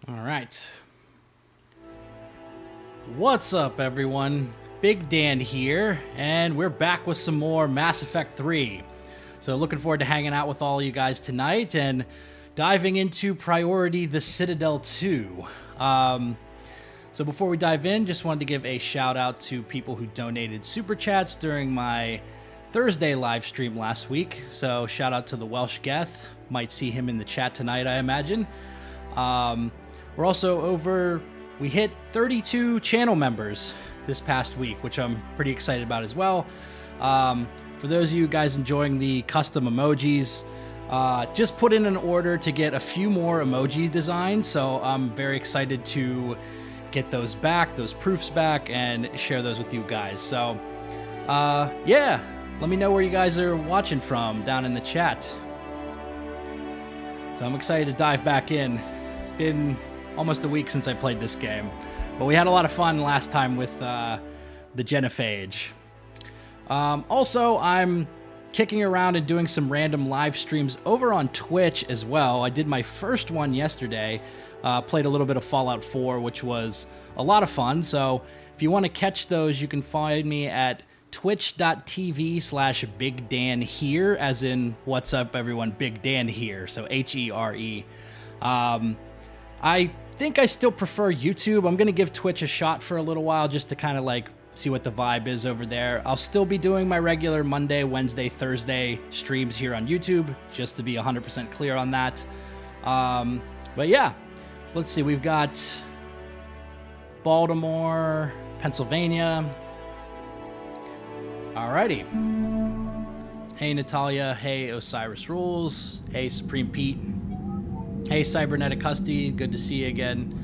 All right. What's up, everyone? Big Dan here, and we're back with some more Mass Effect 3. So looking forward to hanging out with all you guys tonight and diving into Priority the Citadel 2. So before we dive in, just wanted to give a shout out to people who donated super chats during my Thursday live stream last week. So shout out to the Welsh Geth. Might see him in the chat tonight, I imagine. We're also we hit 32 channel members this past week, which I'm pretty excited about as well. For those of you guys enjoying the custom emojis, just put in an order to get a few more emoji designs, so I'm very excited to get those back, those proofs back, and share those with you guys. So, yeah, let me know where you guys are watching from down in the chat. So I'm excited to dive back in. Been almost a week since I played this game, but we had a lot of fun last time with the Genophage. Also, I'm kicking around and doing some random live streams over on Twitch as well. I did my first one yesterday, played a little bit of Fallout 4, which was a lot of fun. So if you want to catch those, you can find me at twitch.tv/BigDanHere, as in what's up everyone, Big Dan here, so Here. I think I still prefer YouTube. I'm going to give Twitch a shot for a little while just to kind of like see what the vibe is over there. I'll still be doing my regular Monday, Wednesday, Thursday streams here on YouTube, just to be 100% clear on that. But yeah, so let's see. We've got Baltimore, Pennsylvania. Alrighty. Hey, Natalia. Hey, Osiris Rules. Hey, Supreme Pete. Hey, Cybernetic Husty. Good to see you again.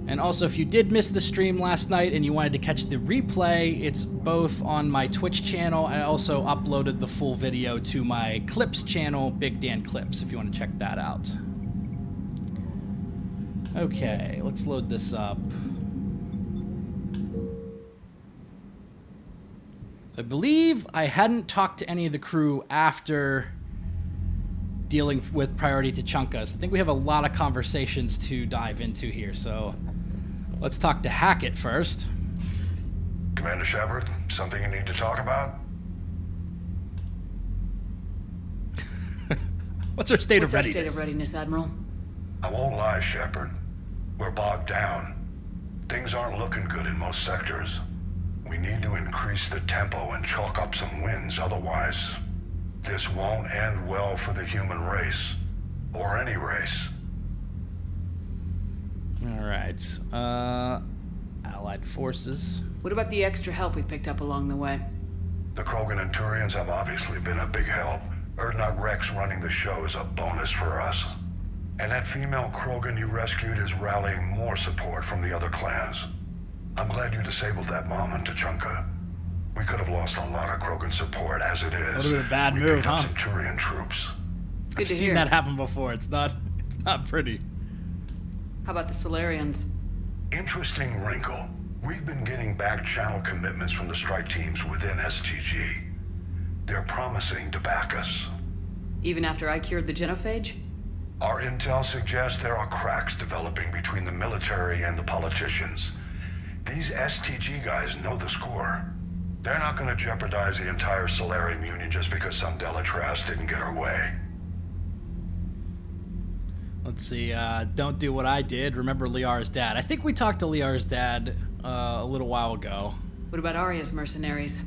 And also, if you did miss the stream last night and you wanted to catch the replay, it's both on my Twitch channel. I also uploaded the full video to my Clips channel, Big Dan Clips, if you want to check that out. Okay, let's load this up. I believe I hadn't talked to any of the crew after dealing with Priority Tachanka, so I think we have a lot of conversations to dive into here, so let's talk to Hackett first. Commander Shepard, something you need to talk about? What's our state of readiness? State of readiness, Admiral? I won't lie, Shepard. We're bogged down. Things aren't looking good in most sectors. We need to increase the tempo and chalk up some wins, otherwise this won't end well for the human race. Or any race. Alright, Allied forces. What about the extra help we picked up along the way? The Krogan and Turians have obviously been a big help. Wrex running the show is a bonus for us. And that female Krogan you rescued is rallying more support from the other clans. I'm glad you disabled that mom in Tachanka. We could have lost a lot of Krogan support as it is. Would have been a bad we move, picked up huh? some Turian troops. Good I've to seen hear. that happen before. It's not pretty. How about the Solarians? Interesting wrinkle. We've been getting back channel commitments from the strike teams within STG. They're promising to back us. Even after I cured the Genophage? Our intel suggests there are cracks developing between the military and the politicians. These STG guys know the score. They're not going to jeopardize the entire Solarian Union just because some Delatras didn't get her way. Let's see, don't do what I did. Remember Liara's dad. I think we talked to Liara's dad a little while ago. What about Arya's mercenaries?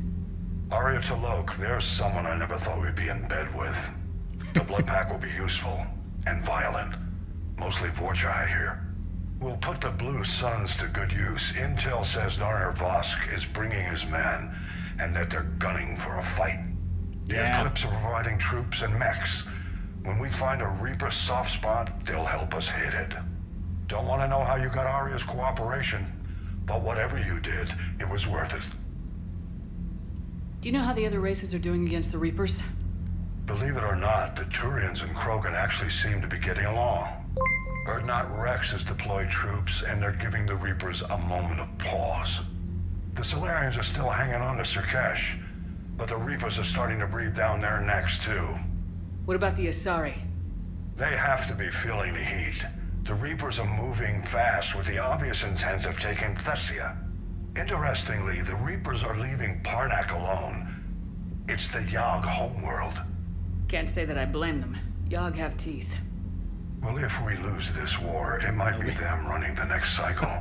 Arya T'Loak, there's someone I never thought we'd be in bed with. The Blood Pack will be useful and violent. Mostly Vorcha, I hear. We'll put the Blue Suns to good use. Intel says Narner Vosk is bringing his men, and that they're gunning for a fight. The Eclipse are providing troops and mechs. When we find a Reaper soft spot, they'll help us hit it. Don't want to know how you got Arya's cooperation, but whatever you did, it was worth it. Do you know how the other races are doing against the Reapers? Believe it or not, the Turians and Krogan actually seem to be getting along. Wrex has deployed troops, and they're giving the Reapers a moment of pause. The Solarians are still hanging on to Surkesh, but the Reapers are starting to breathe down their necks, too. What about the Asari? They have to be feeling the heat. The Reapers are moving fast with the obvious intent of taking Thessia. Interestingly, the Reapers are leaving Parnak alone. It's the Yogg homeworld. Can't say that I blame them. Yogg have teeth. Well, if we lose this war, it might be them running the next cycle.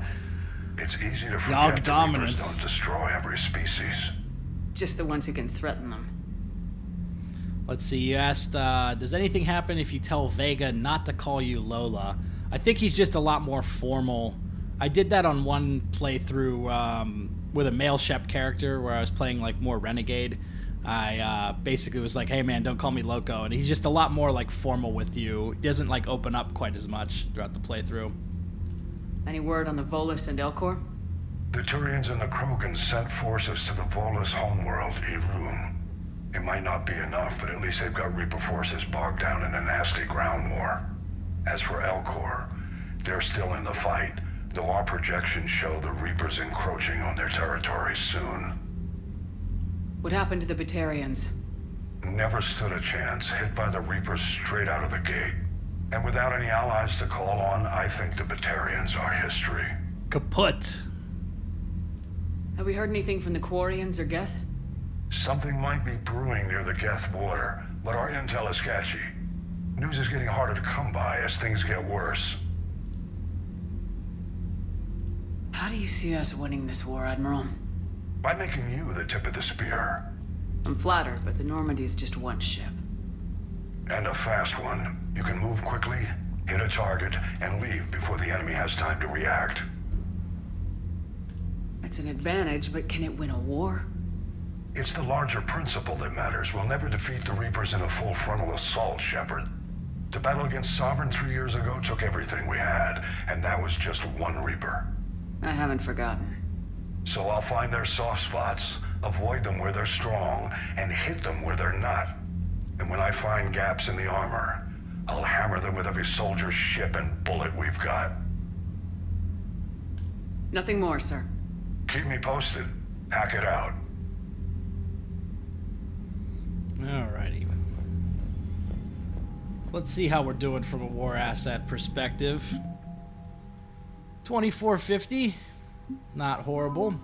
It's easy to forget Yogg the dominance. Reapers don't destroy every species. Just the ones who can threaten them. Let's see, you asked, does anything happen if you tell Vega not to call you Lola? I think he's just a lot more formal. I did that on one playthrough with a MailShep character where I was playing like more Renegade. I basically was like, hey man, don't call me Loco. And he's just a lot more like formal with you. He doesn't like open up quite as much throughout the playthrough. Any word on the Volus and Elcor? The Turians and the Krogans sent forces to the Volus homeworld, Irun. It might not be enough, but at least they've got Reaper forces bogged down in a nasty ground war. As for Elcor, they're still in the fight, though our projections show the Reapers encroaching on their territory soon. What happened to the Batarians? Never stood a chance, hit by the Reapers straight out of the gate. And without any allies to call on, I think the Batarians are history. Kaput. Have we heard anything from the Quarians or Geth? Something might be brewing near the Geth border, but our intel is sketchy. News is getting harder to come by as things get worse. How do you see us winning this war, Admiral? By making you the tip of the spear. I'm flattered, but the Normandy's just one ship. And a fast one. You can move quickly, hit a target, and leave before the enemy has time to react. That's an advantage, but can it win a war? It's the larger principle that matters. We'll never defeat the Reapers in a full frontal assault, Shepard. The battle against Sovereign 3 years ago took everything we had, and that was just one Reaper. I haven't forgotten. So I'll find their soft spots, avoid them where they're strong, and hit them where they're not. And when I find gaps in the armor, I'll hammer them with every soldier, ship, and bullet we've got. Nothing more, sir. Keep me posted. Hack it out. Alrighty. So let's see how we're doing from a war asset perspective. 2450. Not horrible.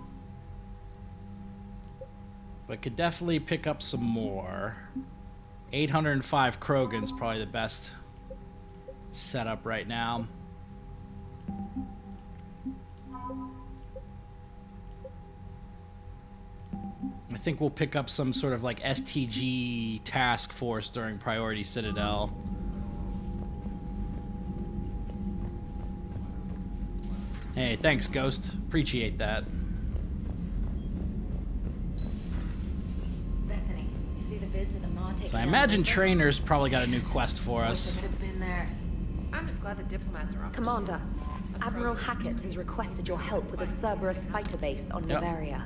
But could definitely pick up some more. 805 Krogan's probably the best setup right now. I think we'll pick up some sort of like STG task force during Priority Citadel. Hey, thanks, Ghost. Appreciate that. Bethany, you see the vids of the Maw taking So I out imagine Reaper? Trainer's probably got a new quest for Wish us. I could have been there. I'm just glad the diplomats are off. Commander, Admiral Hackett has requested your help with a Cerberus fighter base on Yep. Novaria.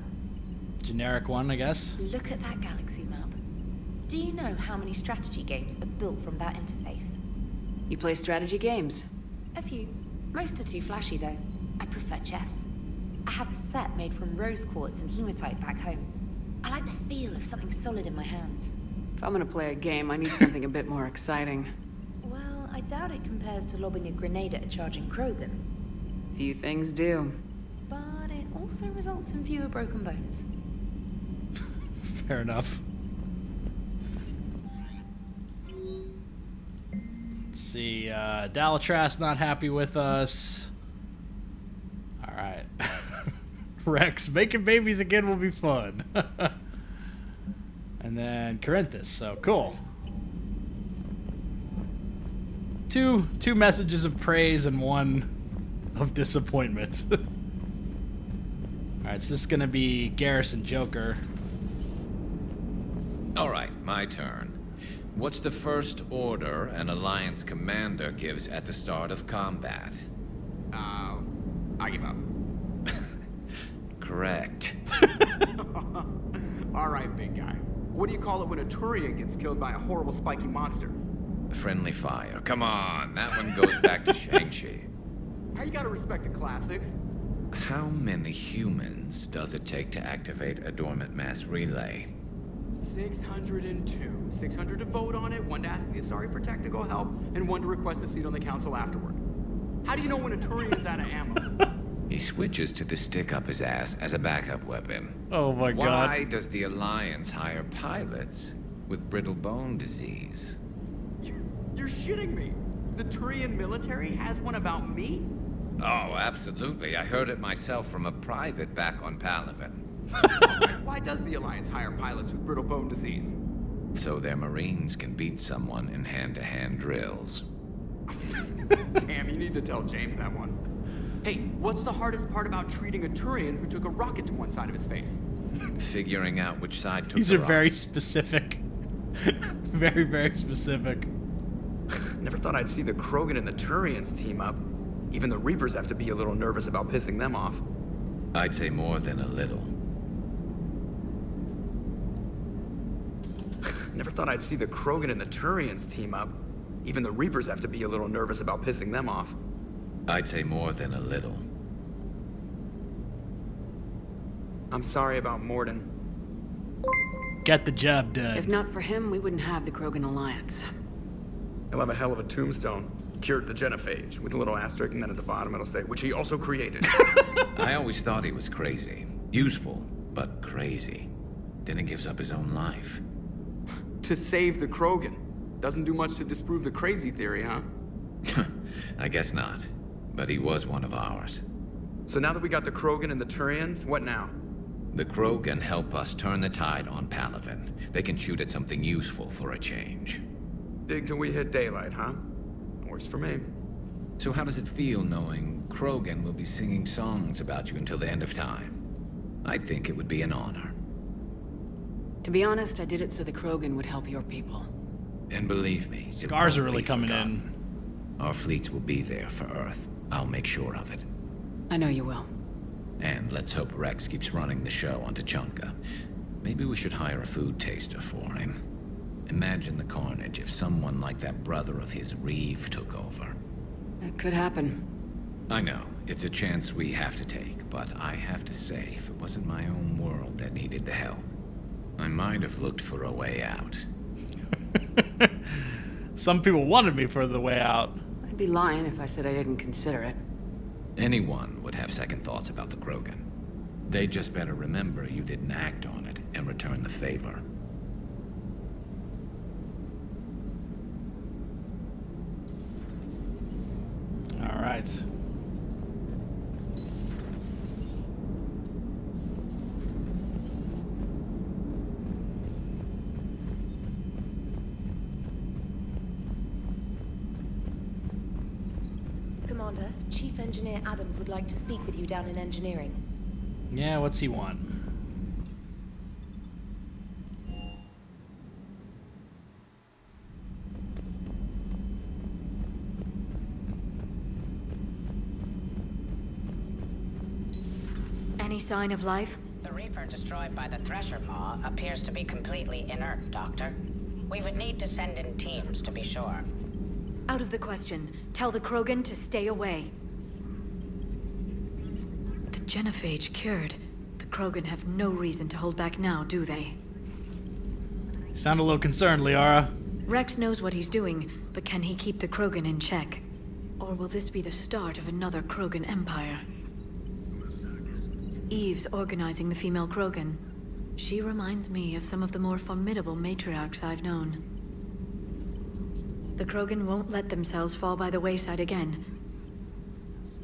Generic one, I guess. Look at that galaxy map. Do you know how many strategy games are built from that interface? You play strategy games? A few. Most are too flashy, though. I prefer chess. I have a set made from rose quartz and hematite back home. I like the feel of something solid in my hands. If I'm gonna play a game, I need something a bit more exciting. Well, I doubt it compares to lobbing a grenade at a charging Krogan. Few things do. But it also results in fewer broken bones. Fair enough. Let's see, Dalatras not happy with us. Alright. Wrex, making babies again will be fun. And then Corinthus, so cool. Two messages of praise and one of disappointment. Alright, so this is gonna be Garrison Joker. Alright, my turn. What's the first order an Alliance commander gives at the start of combat? I give up. Correct. Alright, big guy. What do you call it when a Turian gets killed by a horrible spiky monster? Friendly fire. Come on, that one goes back to Shang-Chi. How you gotta respect the classics? How many humans does it take to activate a dormant mass relay? 602. 600 to vote on it, 1 to ask the Asari for technical help, and 1 to request a seat on the council afterward. How do you know when a Turian's out of ammo? He switches to the stick up his ass as a backup weapon. Oh my god. Why does the Alliance hire pilots with brittle bone disease? You're shitting me. The Turian military has one about me? Oh, absolutely. I heard it myself from a private back on Palaven. Why does the Alliance hire pilots with brittle bone disease? So their Marines can beat someone in hand-to-hand drills. Damn, you need to tell James that one. Hey, what's the hardest part about treating a Turian who took a rocket to one side of his face? Figuring out which side took These the are very rocket. specific. Very, very specific. Never thought I'd see the Krogan and the Turians team up. Even the Reapers have to be a little nervous about pissing them off. I'd say more than a little. Never thought I'd see the Krogan and the Turians team up. Even the Reapers have to be a little nervous about pissing them off. I'd say more than a little. I'm sorry about Morden. Get the job done. If not for him, we wouldn't have the Krogan Alliance. He'll have a hell of a tombstone. Cured the genophage, with a little asterisk, and then at the bottom it'll say, which he also created. I always thought he was crazy. Useful, but crazy. Then he gives up his own life. To save the Krogan. Doesn't do much to disprove the crazy theory, huh? I guess not. But he was one of ours. So now that we got the Krogan and the Turians, what now? The Krogan help us turn the tide on Palaven. They can shoot at something useful for a change. Dig till we hit daylight, huh? Works for me. So how does it feel knowing Krogan will be singing songs about you until the end of time? I think it would be an honor. To be honest, I did it so the Krogan would help your people. And believe me, it Scars are won't really be coming forgotten. Our fleets will be there for Earth. I'll make sure of it. I know you will. And let's hope Wrex keeps running the show on Tuchanka. Maybe we should hire a food taster for him. Imagine the carnage if someone like that brother of his, Reeve, took over. It could happen. I know, it's a chance we have to take, but I have to say, if it wasn't my own world that needed the help, I might have looked for a way out. Some people wanted me for the way out. I'd be lying if I said I didn't consider it. Anyone would have second thoughts about the Krogan. They just better remember you didn't act on it and return the favor. All right. Commander, Chief Engineer Adams would like to speak with you down in engineering. Yeah, what's he want? Any sign of life? The Reaper destroyed by the Thresher Maw appears to be completely inert, Doctor. We would need to send in teams to be sure. Out of the question. Tell the Krogan to stay away. The genophage cured. The Krogan have no reason to hold back now, do they? Sound a little concerned, Liara. Wrex knows what he's doing, but can he keep the Krogan in check? Or will this be the start of another Krogan empire? Eve's organizing the female Krogan. She reminds me of some of the more formidable matriarchs I've known. The Krogan won't let themselves fall by the wayside again.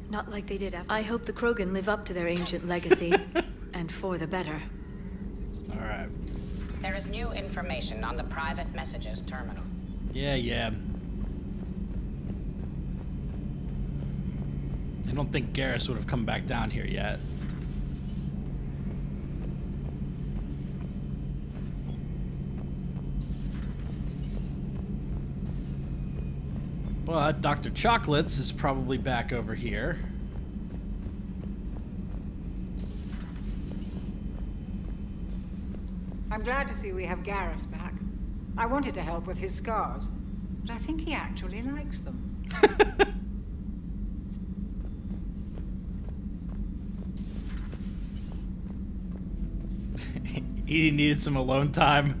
Not like they did after. I hope the Krogan live up to their ancient legacy, and for the better. All right. There is new information on the private messages terminal. Yeah. I don't think Garrus would have come back down here yet. But Dr. Chocolates is probably back over here. I'm glad to see we have Garrus back. I wanted to help with his scars, but I think he actually likes them. Edie needed some alone time.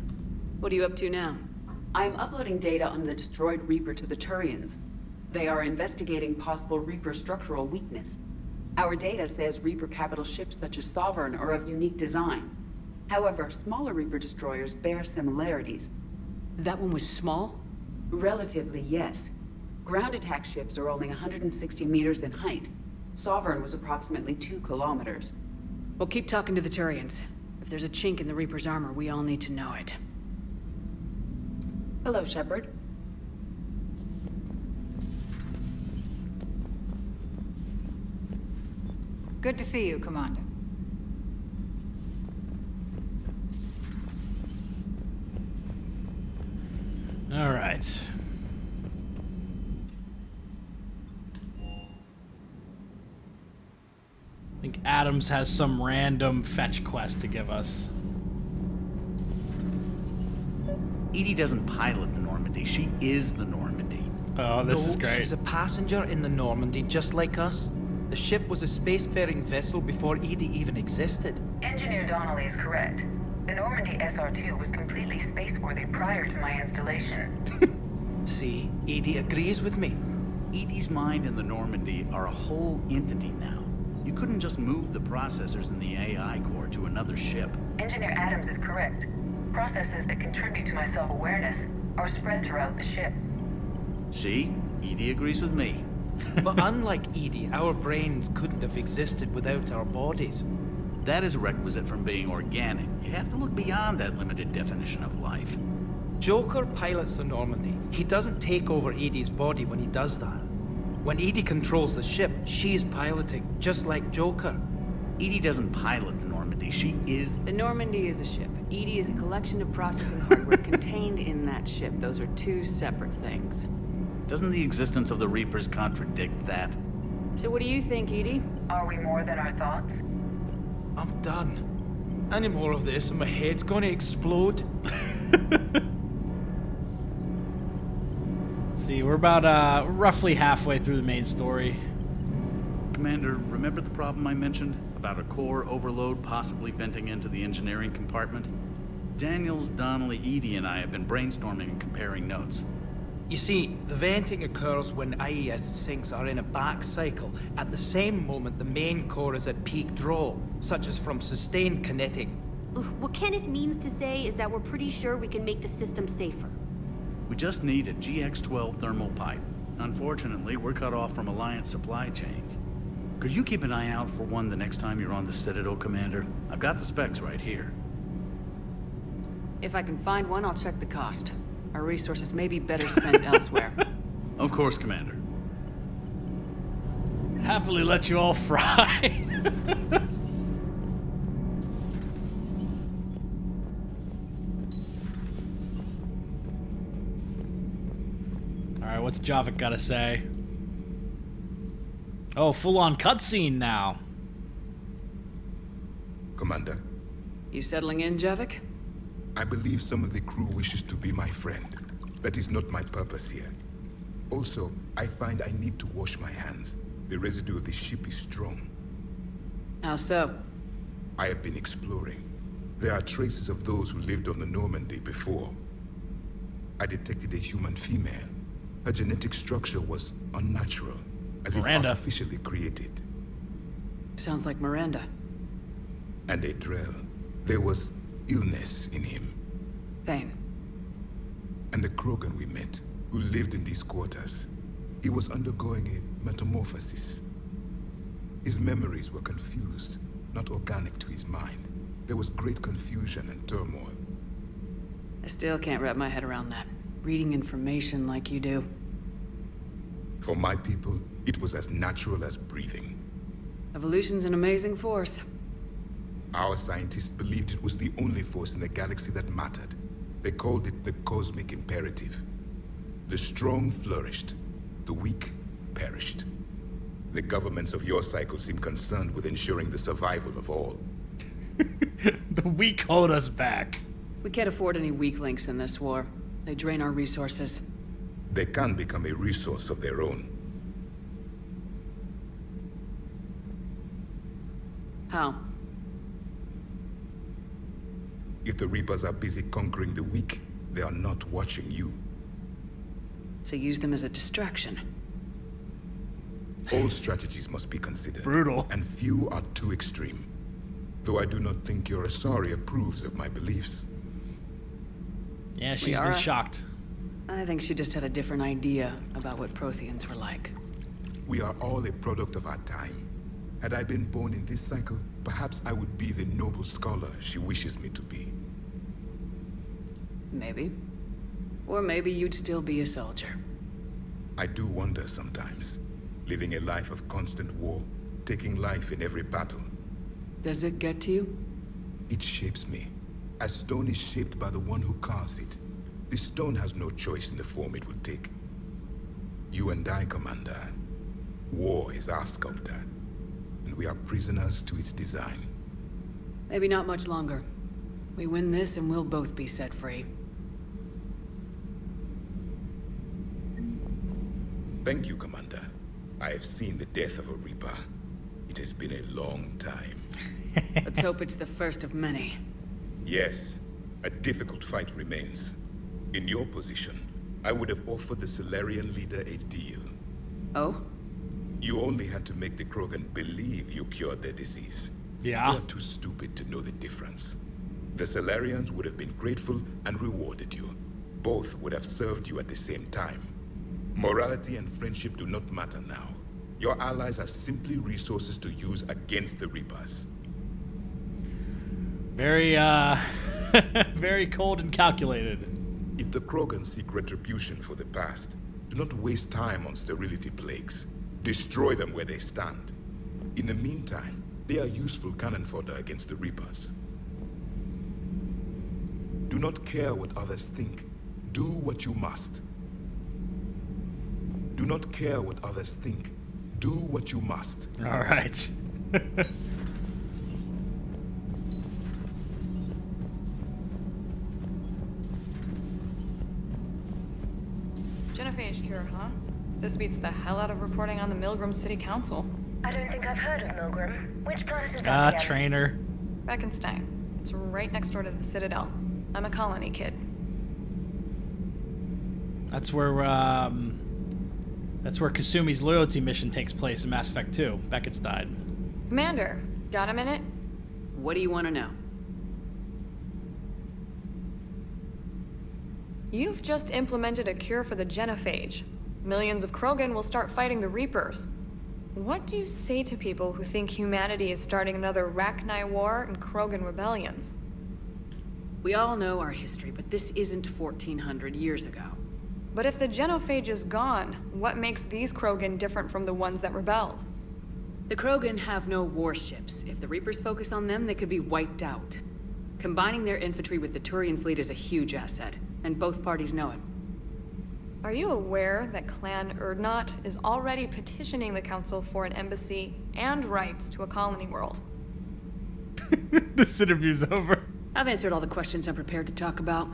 What are you up to now? I am uploading data on the destroyed Reaper to the Turians. They are investigating possible Reaper structural weakness. Our data says Reaper capital ships such as Sovereign are of unique design. However, smaller Reaper destroyers bear similarities. That one was small? Relatively, yes. Ground attack ships are only 160 meters in height. Sovereign was approximately 2 kilometers. Well, keep talking to the Turians. If there's a chink in the Reaper's armor, we all need to know it. Hello, Shepard. Good to see you, Commander. All right. I think Adams has some random fetch quest to give us. Edie doesn't pilot the Normandy, she is the Normandy. Oh, this is great. She's a passenger in the Normandy, just like us. The ship was a spacefaring vessel before Edie even existed. Engineer Donnelly is correct. The Normandy SR-2 was completely spaceworthy prior to my installation. See, Edie agrees with me. Edie's mind and the Normandy are a whole entity now. You couldn't just move the processors in the AI core to another ship. Engineer Adams is correct. Processes that contribute to my self-awareness are spread throughout the ship. See? Edie agrees with me. But unlike Edie, our brains couldn't have existed without our bodies. That is a requisite from being organic. You have to look beyond that limited definition of life. Joker pilots the Normandy. He doesn't take over Edie's body when he does that. When Edie controls the ship, she's piloting, just like Joker. Edie doesn't pilot the Normandy, she is... The Normandy is a ship. Edie is a collection of processing hardware contained in that ship. Those are two separate things. Doesn't the existence of the Reapers contradict that? So what do you think, Edie? Are we more than our thoughts? I'm done. Any more of this and my head's gonna explode. See, we're about roughly halfway through the main story. Commander, remember the problem I mentioned? About a core overload possibly venting into the engineering compartment? Daniels, Donnelly, Edie, and I have been brainstorming and comparing notes. You see, the venting occurs when IES sinks are in a back cycle. At the same moment, the main core is at peak draw, such as from sustained kinetic. What Kenneth means to say is that we're pretty sure we can make the system safer. We just need a GX-12 thermal pipe. Unfortunately, we're cut off from Alliance supply chains. Could you keep an eye out for one the next time you're on the Citadel, Commander? I've got the specs right here. If I can find one, I'll check the cost. Our resources may be better spent elsewhere. Of course, Commander. Happily let you all fry. Alright, what's Javik gotta say? Oh, full-on cutscene now. Commander. You settling in, Javik? I believe some of the crew wishes to be my friend. That is not my purpose here. Also, I find I need to wash my hands. The residue of the ship is strong. How so? I have been exploring. There are traces of those who lived on the Normandy before. I detected a human female. Her genetic structure was unnatural, as Miranda. if artificially created. Sounds like Miranda. And a Drell. There was illness in him. Thane. And the Krogan we met, who lived in these quarters. He was undergoing a metamorphosis. His memories were confused, not organic to his mind. There was great confusion and turmoil. I still can't wrap my head around that. Reading information like you do. For my people, it was as natural as breathing. Evolution's an amazing force. Our scientists believed it was the only force in the galaxy that mattered. They called it the cosmic imperative. The strong flourished, the weak perished. The governments of your cycle seem concerned with ensuring the survival of all. The weak hold us back. We can't afford any weak links in this war. They drain our resources. They can become a resource of their own. How? If the Reapers are busy conquering the weak, they are not watching you. So use them as a distraction. All strategies must be considered. Brutal. And few are too extreme. Though I do not think your Asari approves of my beliefs. Yeah, she's been shocked. I think she just had a different idea about what Protheans were like. We are all a product of our time. Had I been born in this cycle, perhaps I would be the noble scholar she wishes me to be. Maybe. Or maybe you'd still be a soldier. I do wonder sometimes, living a life of constant war, taking life in every battle. Does it get to you? It shapes me, as stone is shaped by the one who carves it. The stone has no choice in the form it will take. You and I, Commander. War is our sculptor, and we are prisoners to its design. Maybe not much longer. We win this and we'll both be set free. Thank you, Commander. I have seen the death of a Reaper. It has been a long time. Let's hope it's the first of many. Yes, a difficult fight remains. In your position, I would have offered the Solarian leader a deal. Oh? You only had to make the Krogan believe you cured their disease. Yeah. You're too stupid to know the difference. The Solarians would have been grateful and rewarded you. Both would have served you at the same time. Morality and friendship do not matter now. Your allies are simply resources to use against the Reapers. Very, very cold and calculated. If the Krogan seek retribution for the past, do not waste time on sterility plagues. Destroy them where they stand. In the meantime, they are useful cannon fodder against the Reapers. Do not care what others think. Do what you must. Do not care what others think. Do what you must. All right. Genophage cure, huh? This beats the hell out of reporting on the Milgram City Council. I don't think I've heard of Milgram. Which planet is that again? Trainer. Beckenstein. It's right next door to the Citadel. I'm a colony kid. That's where Kasumi's loyalty mission takes place in Mass Effect 2. Beckett's died. Commander, got a minute? What do you want to know? You've just implemented a cure for the genophage. Millions of Krogan will start fighting the Reapers. What do you say to people who think humanity is starting another Rachni war and Krogan rebellions? We all know our history, but this isn't 1400 years ago. But if the genophage is gone, what makes these Krogan different from the ones that rebelled? The Krogan have no warships. If the Reapers focus on them, they could be wiped out. Combining their infantry with the Turian fleet is a huge asset, and both parties know it. Are you aware that Clan Urdnot is already petitioning the Council for an embassy and rights to a colony world? This interview's over. I've answered all the questions I'm prepared to talk about.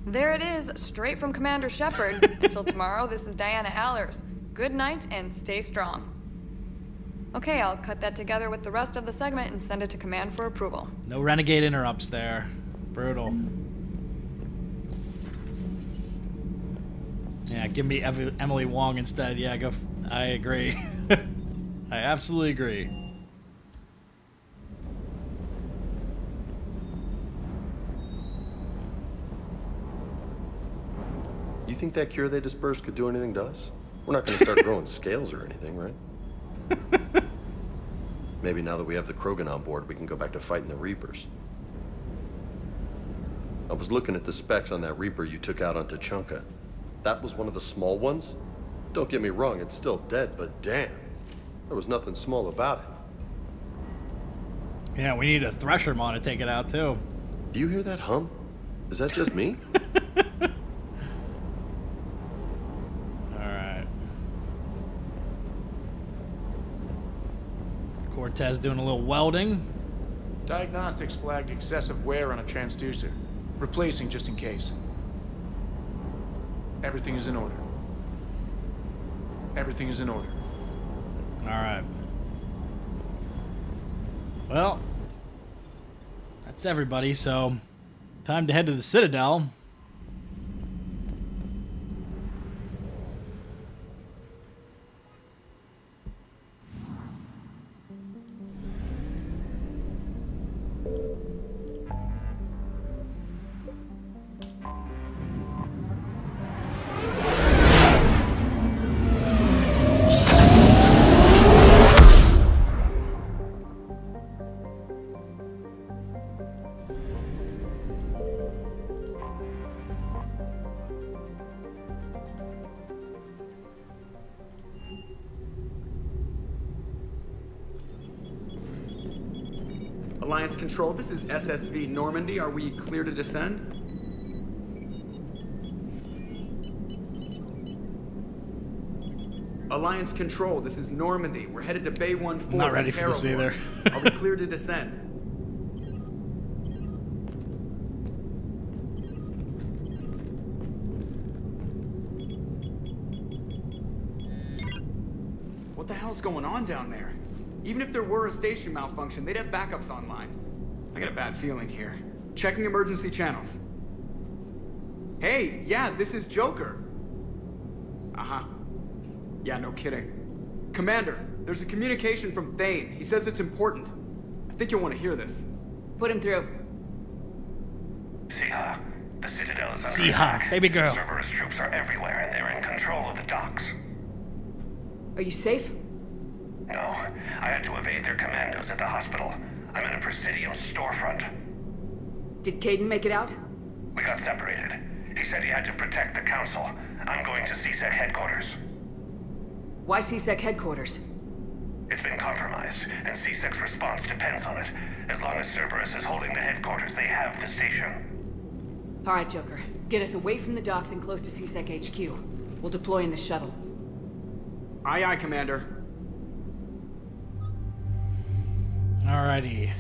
There it is, straight from Commander Shepard. Until tomorrow, this is Diana Allers. Good night and stay strong. Okay, I'll cut that together with the rest of the segment and send it to Command for approval. No Renegade interrupts there. Brutal. Yeah, give me Emily Wong instead. Yeah, go. I agree. I absolutely agree. You think that cure they dispersed could do anything to us? We're not going to start growing scales or anything, right? Maybe now that we have the Krogan on board, we can go back to fighting the Reapers. I was looking at the specs on that Reaper you took out on Tuchanka. That was one of the small ones? Don't get me wrong, it's still dead, but damn. There was nothing small about it. Yeah, we need a Thresher Maw to take it out, too. Do you hear that hum? Is that just me? Alright. Cortez doing a little welding. Diagnostics flagged excessive wear on a transducer. Replacing just in case. Everything is in order. Everything is in order. Alright. Well, That's everybody, so time to head to the Citadel. Alliance Control, this is SSV Normandy. Are we clear to descend? Alliance Control, this is Normandy. We're headed to Bay 1-4. Not ready for this either. Are we clear to descend? What the hell's going on down there? Even if there were a station malfunction, they'd have backups online. I got a bad feeling here. Checking emergency channels. Hey, yeah, this is Joker. Uh-huh. Yeah, no kidding. Commander, there's a communication from Thane. He says it's important. I think you'll want to hear this. Put him through. Siha, the Citadel is under Siha, attack. baby girl. Cerberus troops are everywhere and they're in control of the docks. Are you safe? No, I had to evade their commandos at the hospital. I'm in a Presidium storefront. Did Kaidan make it out? We got separated. He said he had to protect the Council. I'm going to CSEC headquarters. Why CSEC headquarters? It's been compromised, and CSEC's response depends on it. As long as Cerberus is holding the headquarters, they have the station. All right, Joker. Get us away from the docks and close to CSEC HQ. We'll deploy in the shuttle. Aye, aye, Commander. Alrighty.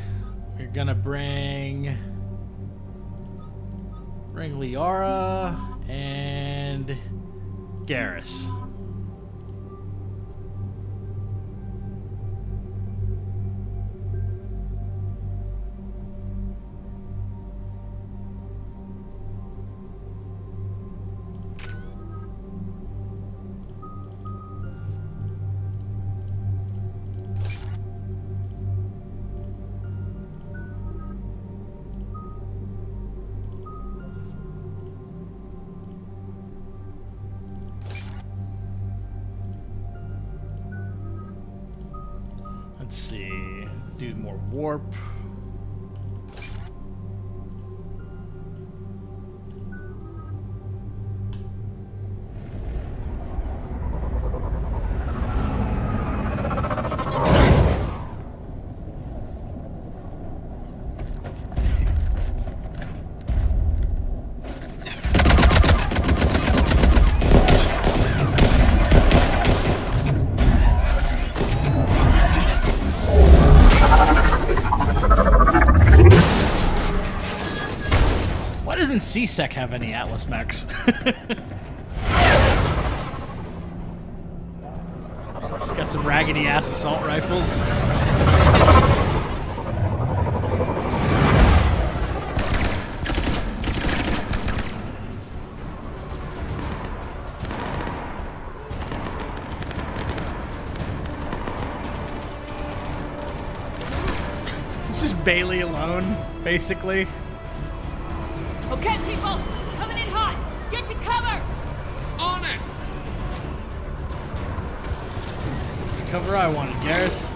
We're gonna bring Liara and Garrus. Let's see, do more warp. CSEC have any Atlas mechs? It's got some raggedy ass assault rifles. It's just Bailey alone, basically. Okay, people! Coming in hot! Get to cover! On it! It's the cover I wanted, Garrus.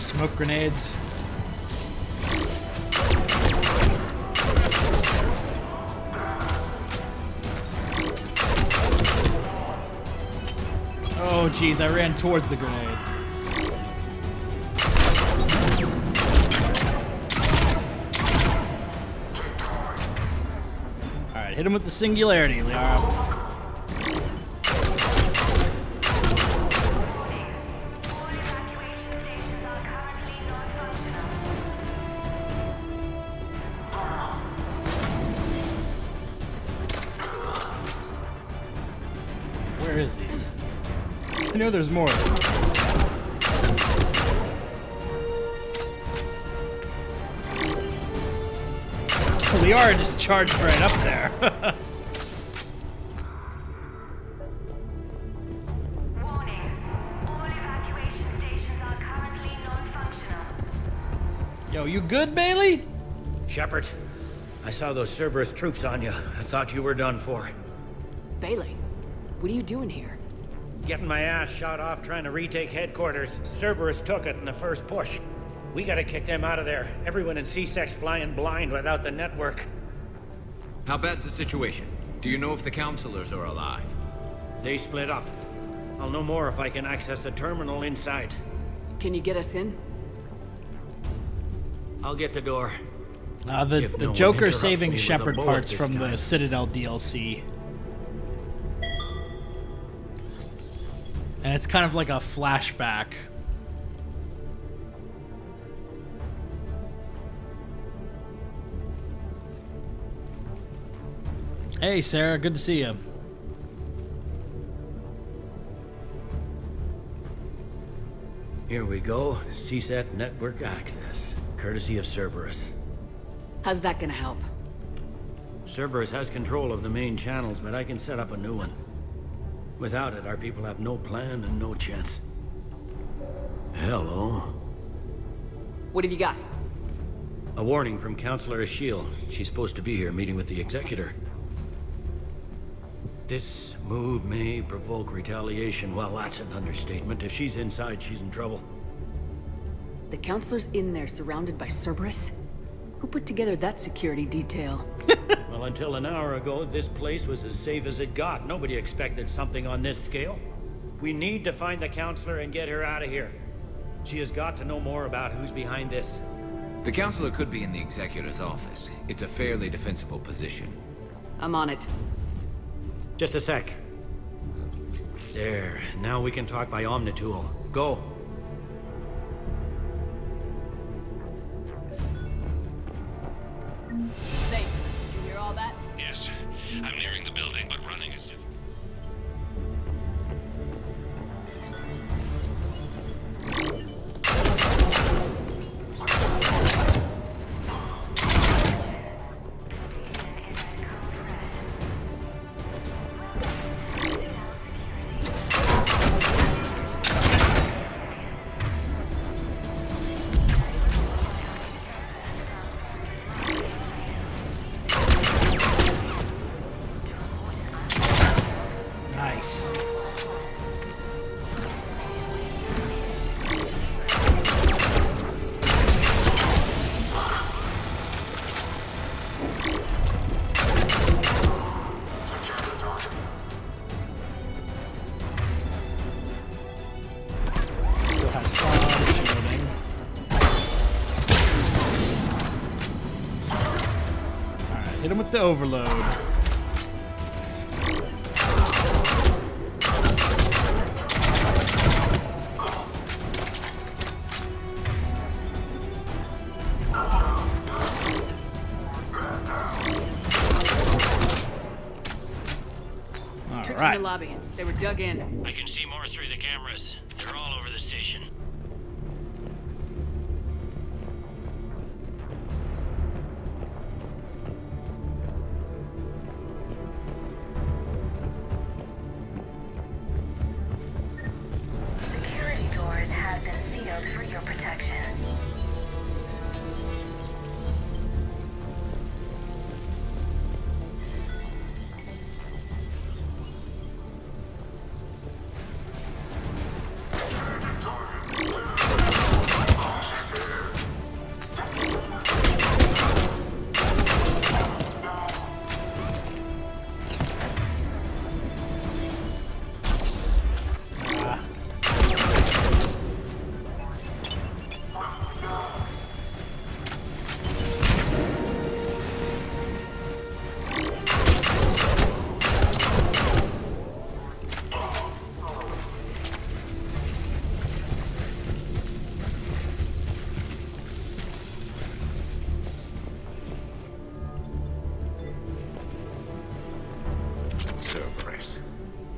Smoke grenades. Oh geez, I ran towards the grenade. Alright, hit him with the singularity, Liara. I know there's more. Liara just charged right up there. Yo, you good, Bailey? Shepard, I saw those Cerberus troops on you. I thought you were done for. Bailey, what are you doing here? Getting my ass shot off trying to retake headquarters. Cerberus took it in the first push. We gotta kick them out of there. Everyone in C-Sec's flying blind without the network. How bad's the situation? Do you know if the Councilors are alive? They split up. I'll know more if I can access the terminal inside. Can you get us in? I'll get the door. The Joker saving Shepard parts from the Citadel DLC. And it's kind of like a flashback. Hey, Sarah, good to see you. Here we go. CSAT network access, courtesy of Cerberus. How's that gonna help? Cerberus has control of the main channels, but I can set up a new one. Without it, our people have no plan and no chance. Hello. What have you got? A warning from Councilor Ashiel. She's supposed to be here meeting with the Executor. This move may provoke retaliation. Well, that's an understatement. If she's inside, she's in trouble. The Councilor's in there, surrounded by Cerberus? Who put together that security detail? Well, until an hour ago, this place was as safe as it got. Nobody expected something on this scale. We need to find the Councilor and get her out of here. She has got to know more about who's behind this. The Councilor could be in the Executor's office. It's a fairly defensible position. I'm on it. Just a sec. There. Now we can talk by Omnitool. Go. Say, did you hear all that? Yes. I'm nearing the building, but running is difficult. Hit him with the overload. Troops in the lobby. They were dug in. I can see more through the cameras. They're all over the station. Security doors have been sealed for your protection.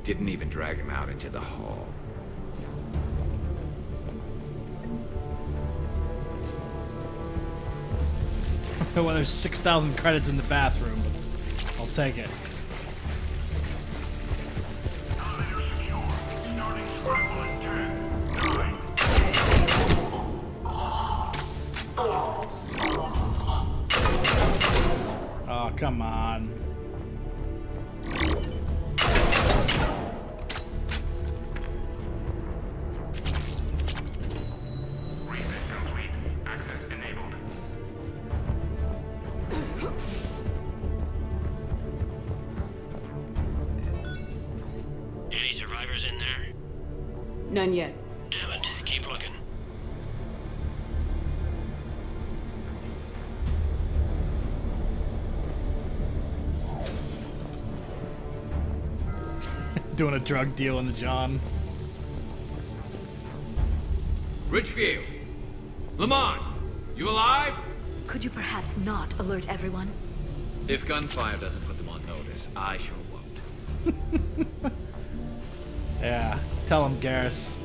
Didn't even drag him out into the hall. Well, there's 6,000 credits in the bathroom, but I'll take it. Oh, come on. Any survivors in there? None yet. Damn it. Keep looking. Doing a drug deal in the John. Richfield! Lamont! You alive? Could you perhaps not alert everyone? If gunfire doesn't put them on notice, I sure won't. Yeah, tell him, Garrus.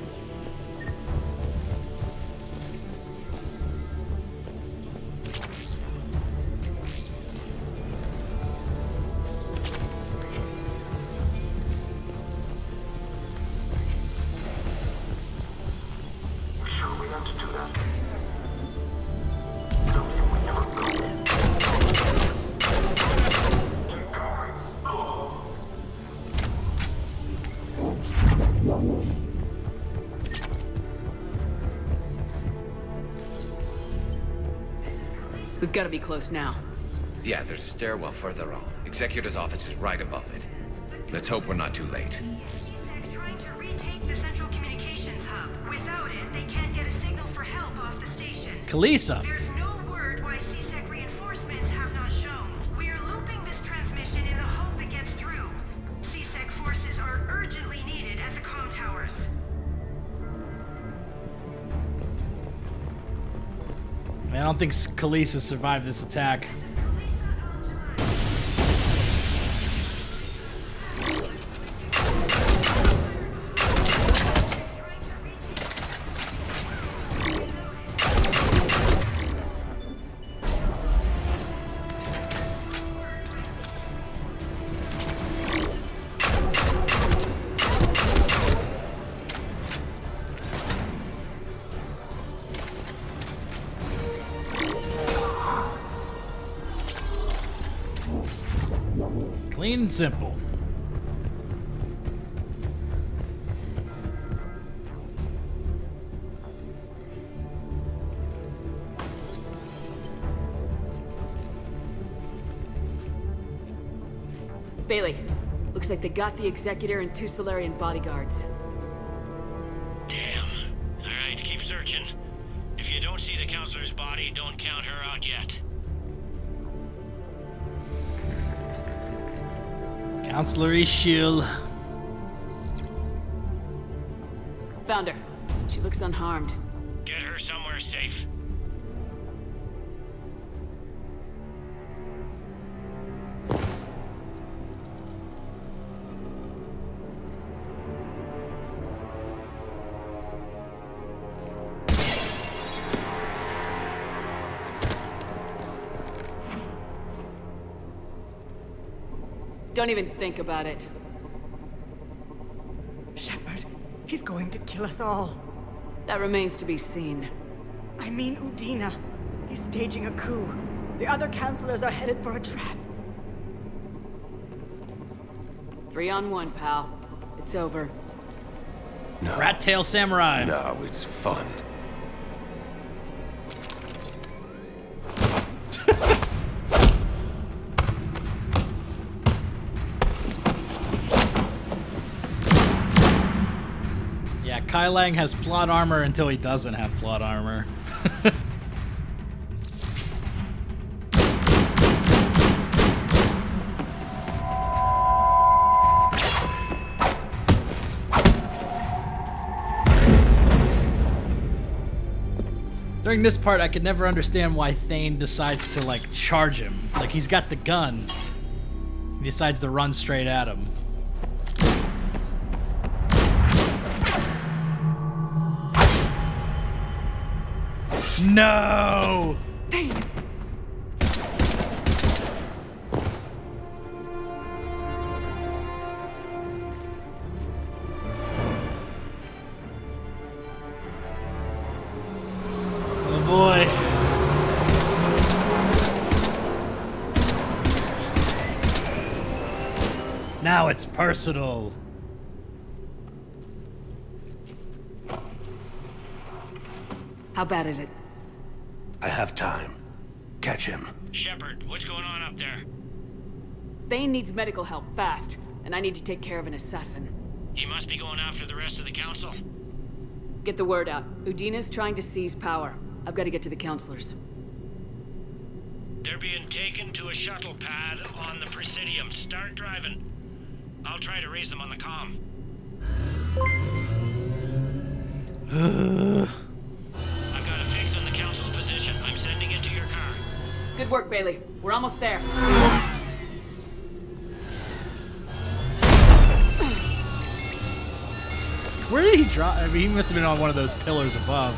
We've got to be close now. Yeah, there's a stairwell further on. Executor's office is right above it. Let's hope we're not too late. Trying to retake the central communications hub. Without it, they can't get a signal for help off the station. Kalisa. There's no word why CSEC reinforcements have not shown. We are looping this transmission in the hope it gets through. CSEC forces are urgently needed at the comm towers. I don't think Kalisa survived this attack. Clean and simple. Bailey, looks like they got the Executor and 2 Solarian bodyguards. Damn. Alright, keep searching. If you don't see the Councilor's body, don't count her out yet. Councilor Ishil. Found her. She looks unharmed. Get her somewhere safe. Don't even think about it. Shepard, he's going to kill us all. That remains to be seen. I mean Udina. He's staging a coup. The other councilors are headed for a trap. 3 on 1, pal. It's over. No. Rat Tail Samurai. No, it's fun. Yeah, Kai Lang has plot armor until he doesn't have plot armor. During this part, I could never understand why Thane decides to, like, charge him. It's like he's got the gun. He decides to run straight at him. No! Thane! it's personal. How bad is it? I have time. Catch him. Shepard, what's going on up there? Thane needs medical help, fast. And I need to take care of an assassin. He must be going after the rest of the council. Get the word out. Udina's trying to seize power. I've got to get to the Councilors. They're being taken to a shuttle pad on the Presidium. Start driving. I'll try to raise them on the comm. I've got a fix on the council's position. I'm sending it to your car. Good work, Bailey. We're almost there. Where did he drop? I mean, he must have been on one of those pillars above.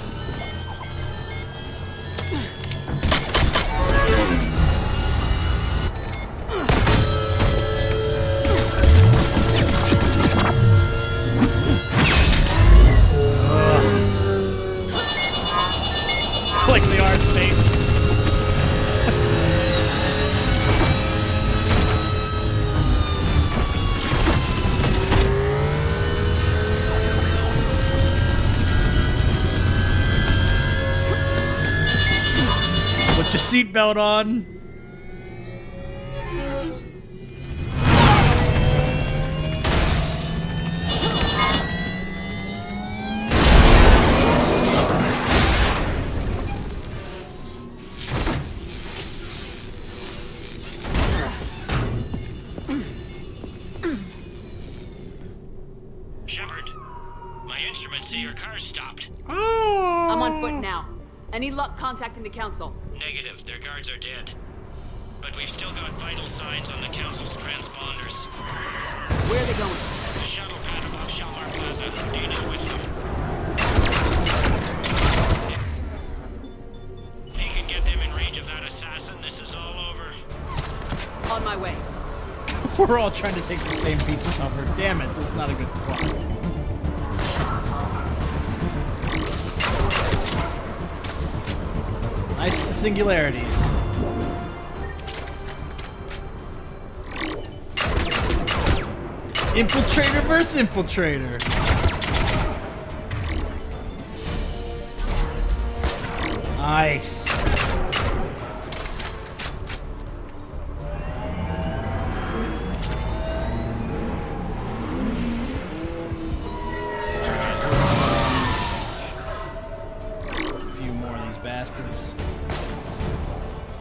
Like Liara's face. Put your seatbelt on. Shepard, my instruments say your car's stopped. Oh. I'm on foot now. Any luck contacting the council? Negative, their guards are dead. But we've still got vital signs on the council's transponders. Where are they going? The shuttle pad above Shalmar Plaza. Udina's with them. If he can get them in range of that assassin, this is all over. On my way. We're all trying to take the same piece of cover. Damn it, this is not a good spot. Nice to singularities. Infiltrator versus Infiltrator. Nice. Bastards.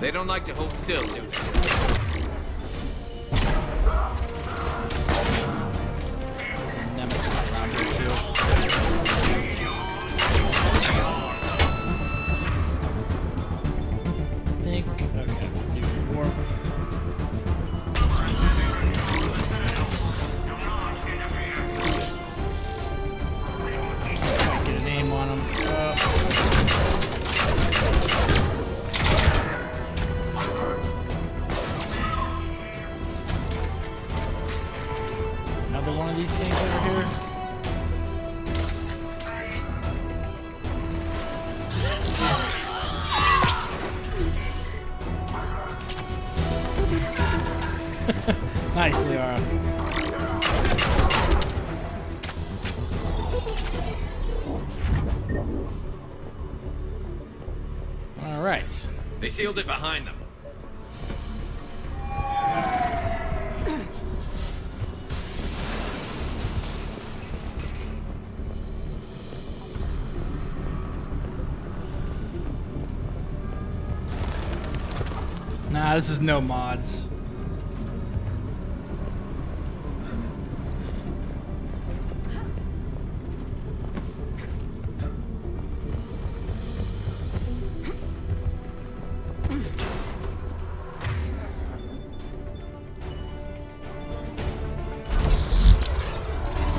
They don't like to hold still, do they? There's a nemesis around here too. Okay, we'll do warp. Can't get a name on him. Another one of these things over here. Nice, Liara. All right. They sealed it behind them. Nah, this is no mods.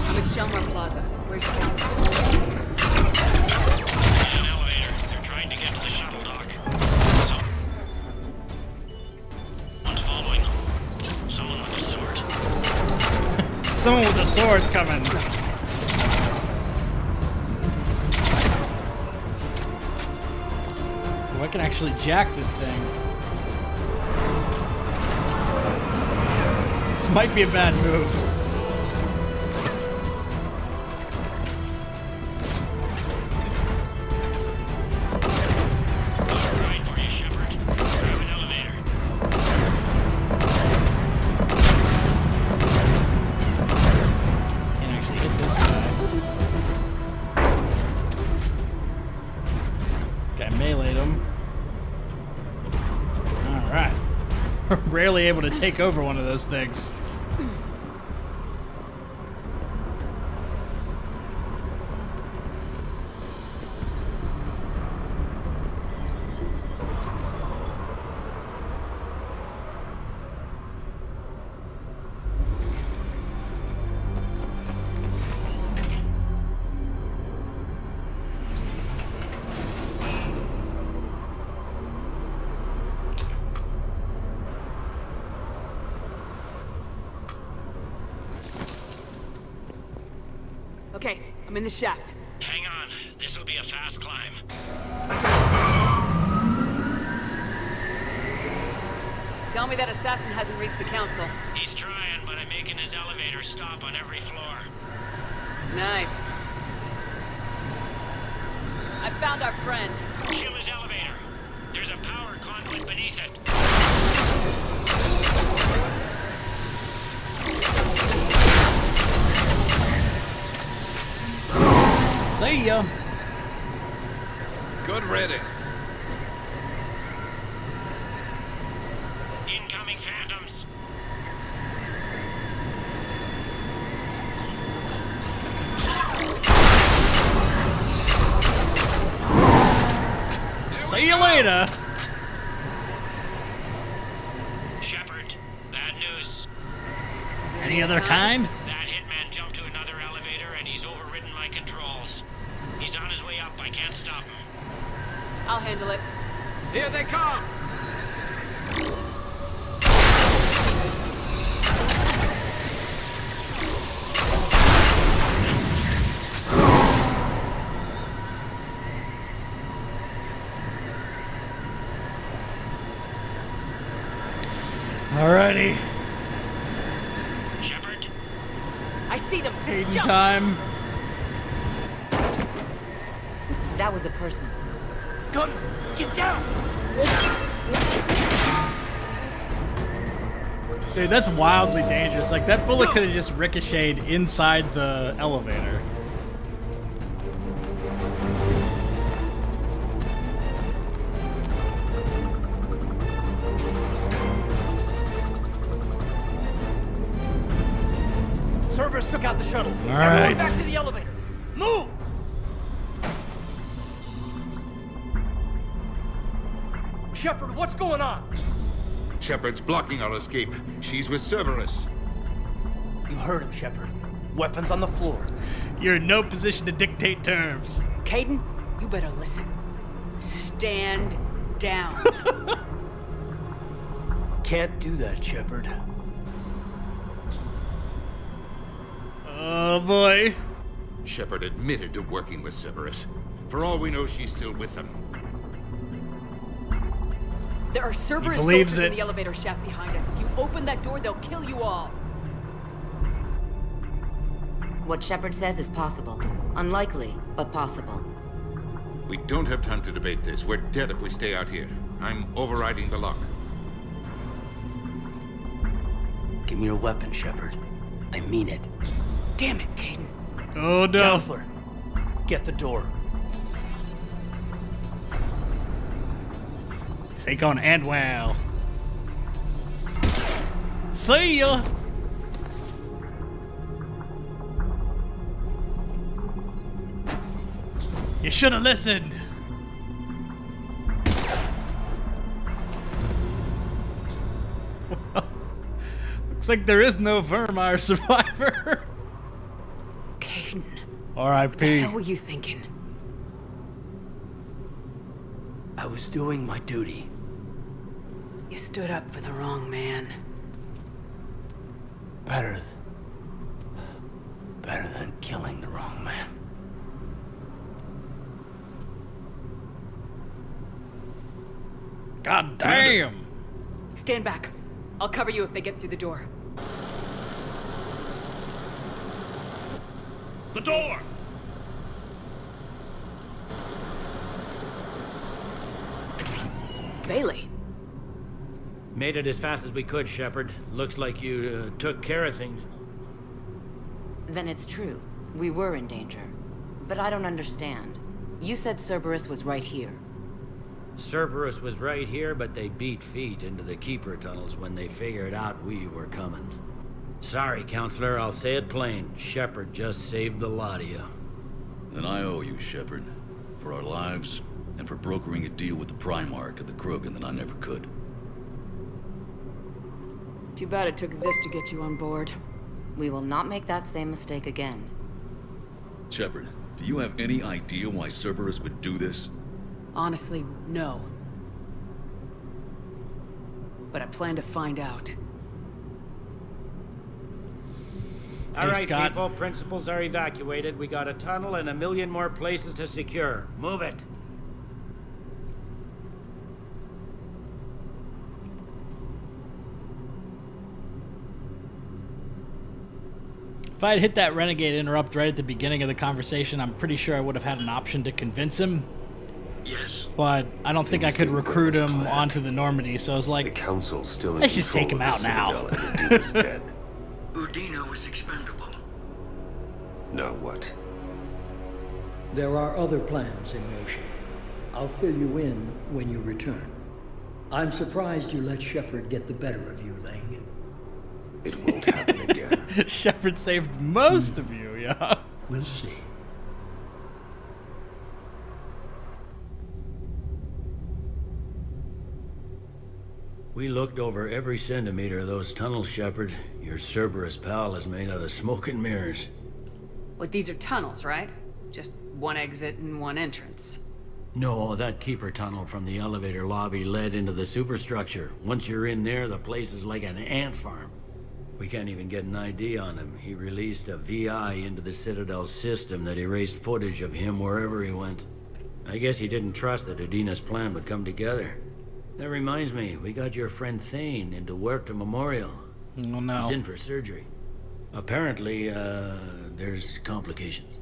I'm at Shalmar Plaza. Where's the council? In an elevator. They're trying to get to the shuttle dock. One's following them. Someone with a sword. Someone with a sword's coming. Oh, I can actually jack this thing. This might be a bad move. Alright. Rarely able to take over one of those things. Okay, I'm in the shaft. Hang on. This'll be a fast climb. Tell me that assassin hasn't reached the council. He's trying, but I'm making his elevator stop on every floor. Nice. I found our friend. Kill his elevator. There's a power conduit beneath it. See ya. Good riddance. Incoming phantoms. See you later. Shepard, bad news. Any other kind? That hitman jumped to another elevator and he's overridden my controls. He's on his way up. I can't stop him. I'll handle it. Here they come! Alrighty. Shepard? I see them. Kaidan Jump. time. That was a person. Gun, get down! Dude, that's wildly dangerous. Like, that bullet could have just ricocheted inside the elevator. Cerberus took out the shuttle. All Everyone right. back to the elevator. Move! Shepard, what's going on? Shepard's blocking our escape. She's with Cerberus. You heard him, Shepard. Weapons on the floor. You're in no position to dictate terms. Kaidan, you better listen. Stand down. Can't do that, Shepard. Oh boy. Shepard admitted to working with Cerberus. For all we know, she's still with them. There are Cerberus believes soldiers it. in the elevator shaft behind us. If you open that door, they'll kill you all. What Shepard says is possible. Unlikely, but possible. We don't have time to debate this. We're dead if we stay out here. I'm overriding the lock. Give me your weapon, Shepard. I mean it. Damn it, Kaidan. Oh no. Counselor, get the door. Take on Andwell. See ya. You should have listened. Looks like there is no Virmire survivor. Kaidan. What the R.I.P. hell were you thinking? I was doing my duty. You stood up for the wrong man. Better than killing the wrong man. God damn. Stand back. I'll cover you if they get through the door. The door! Bailey. Made it as fast as we could, Shepard. Looks like you took care of things. Then it's true. We were in danger. But I don't understand. You said Cerberus was right here. Cerberus was right here, but they beat feet into the Keeper tunnels when they figured out we were coming. Sorry, Councilor, I'll say it plain. Shepard just saved the lot of you. And I owe you, Shepard. For our lives, and for brokering a deal with the Primarch of the Krogan that I never could. Too bad it took this to get you on board. We will not make that same mistake again. Shepard, do you have any idea why Cerberus would do this? Honestly, no. But I plan to find out. All right, Scott. people, principals are evacuated. We got a tunnel and 1 million more places to secure. Move it. If I had hit that Renegade interrupt right at the beginning of the conversation, I'm pretty sure I would have had an option to convince him. Yes. But I don't think I could recruit him onto the Normandy, so I was like, The Council's still in let's just take control him of the out now. Citadel and Udina's dead. Udina was expendable. Now what? There are other plans in motion. I'll fill you in when you return. I'm surprised you let Shepard get the better of you, Lang. It won't happen again. Shepard saved most of you, yeah. We'll see. We looked over every centimeter of those tunnels, Shepard. Your Cerberus pal is made out of smoke and mirrors. Like, these are tunnels, right? Just one exit and one entrance. No, that Keeper tunnel from the elevator lobby led into the superstructure. Once you're in there, the place is like an ant farm. We can't even get an ID on him. He released a VI into the Citadel system that erased footage of him wherever he went. I guess he didn't trust that Udina's plan would come together. That reminds me, we got your friend Thane into Huerta Memorial. Oh no. He's in for surgery. Apparently, there's complications.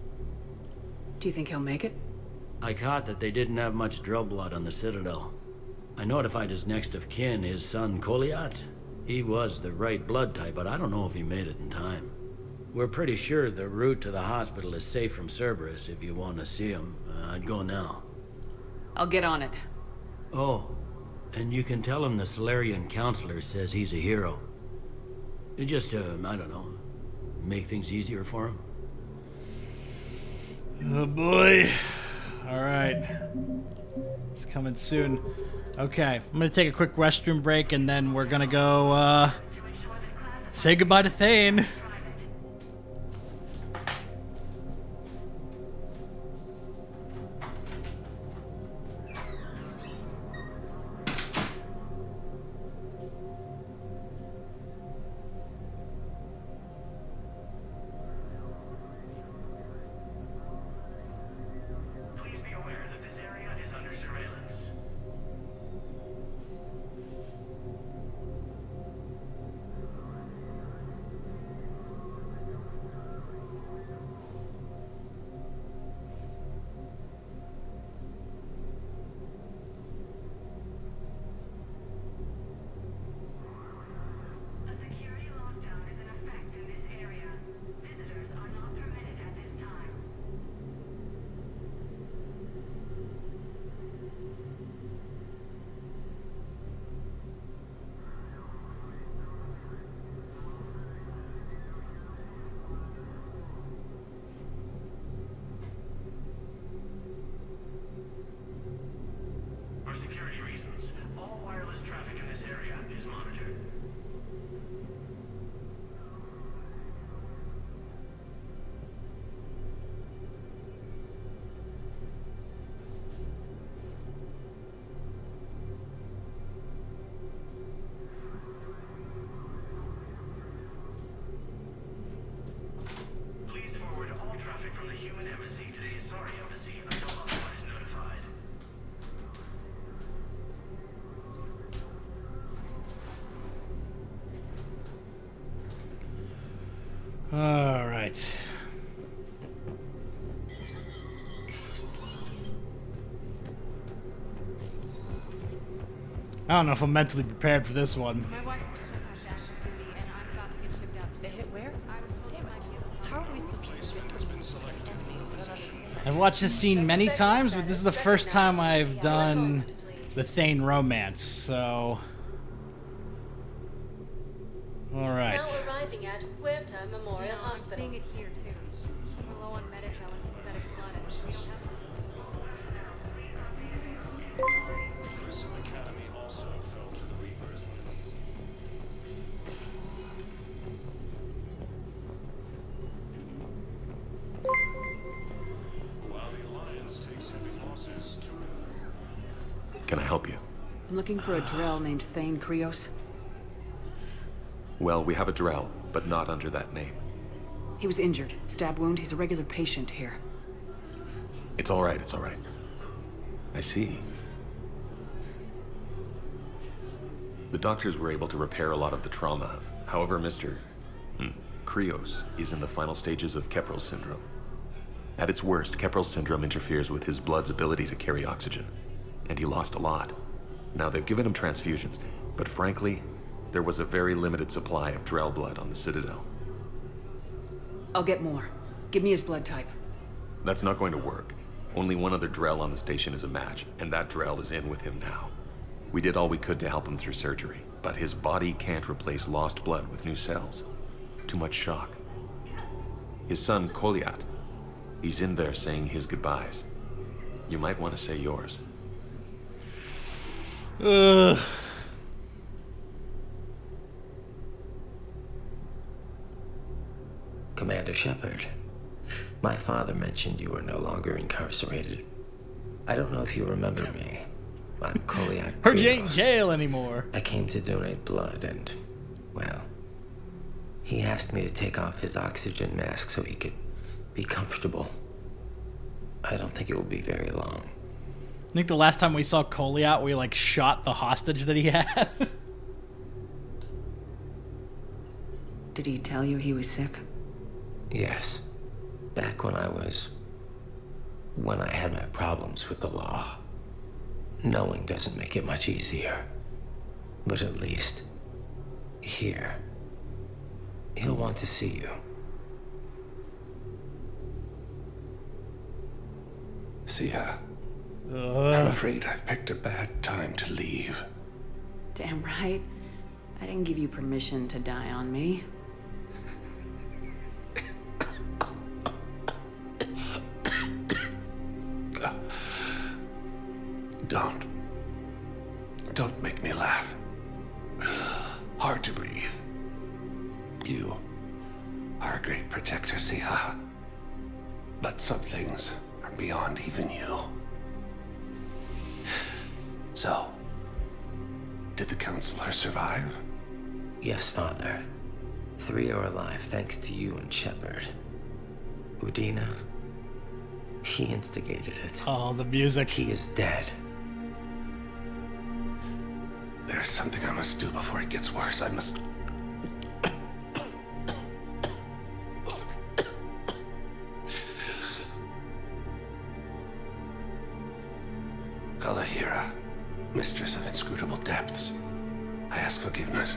Do you think he'll make it? I caught that they didn't have much drill blood on the Citadel. I notified his next of kin, his son Koliat. He was the right blood type, but I don't know if he made it in time. We're pretty sure the route to the hospital is safe from Cerberus. If you want to see him, I'd go now. I'll get on it. Oh, and you can tell him the Solarian Councilor says he's a hero. It just, I don't know, make things easier for him. Oh boy. Alright. It's coming soon. Okay, I'm gonna take a quick restroom break and then we're gonna go, say goodbye to Thane. All right. I don't know if I'm mentally prepared for this one. My wife just left her dash on duty, and I'm about to get shipped out. They hit where? I was told damn it. How are we supposed to get I've watched this scene many times, but this is the first time I've done the Thane Romance, so... Alright. Now arriving at Huerta Memorial Hospital. I'm seeing it here too. We're low on Meditrel and synthetic blood, and we don't have. Grissom Academy also fell to the Reapers. While the Alliance takes heavy losses to... Can I help you? I'm looking for a Drell named Thane Krios. Well, we have a Drell, but not under that name. He was injured. Stab wound. He's a regular patient here. It's all right, it's all right. I see. The doctors were able to repair a lot of the trauma. However, Mr. Krios is in the final stages of Keprel's syndrome. At its worst, Keprel's syndrome interferes with his blood's ability to carry oxygen, and he lost a lot. Now, they've given him transfusions, but frankly, there was a very limited supply of Drell blood on the Citadel. I'll get more. Give me his blood type. That's not going to work. Only one other Drell on the station is a match, and that Drell is in with him now. We did all we could to help him through surgery, but his body can't replace lost blood with new cells. Too much shock. His son, Kolyat, he's in there saying his goodbyes. You might want to say yours. Commander Shepard, my father mentioned you were no longer incarcerated. I don't know if you remember me. I'm Kolyat. Heard you ain't in jail anymore. I came to donate blood and, well, he asked me to take off his oxygen mask so he could be comfortable. I don't think it will be very long. I think the last time we saw Kolyat, we like shot the hostage that he had. Did he tell you he was sick? Yes. Back when I had my problems with the law. Knowing doesn't make it much easier. But at least, here, he'll want to see you. See, I'm afraid I've picked a bad time to leave. Damn right. I didn't give you permission to die on me. Don't make me laugh. Hard to breathe. You are a great protector, Siha. But some things are beyond even you. So, did the Councilor survive? Yes, Father. 3 are alive thanks to you and Shepard. Udina, he instigated it. Oh, the music. He is dead. There's something I must do before it gets worse. I must... Kalahira, mistress of inscrutable depths, I ask forgiveness.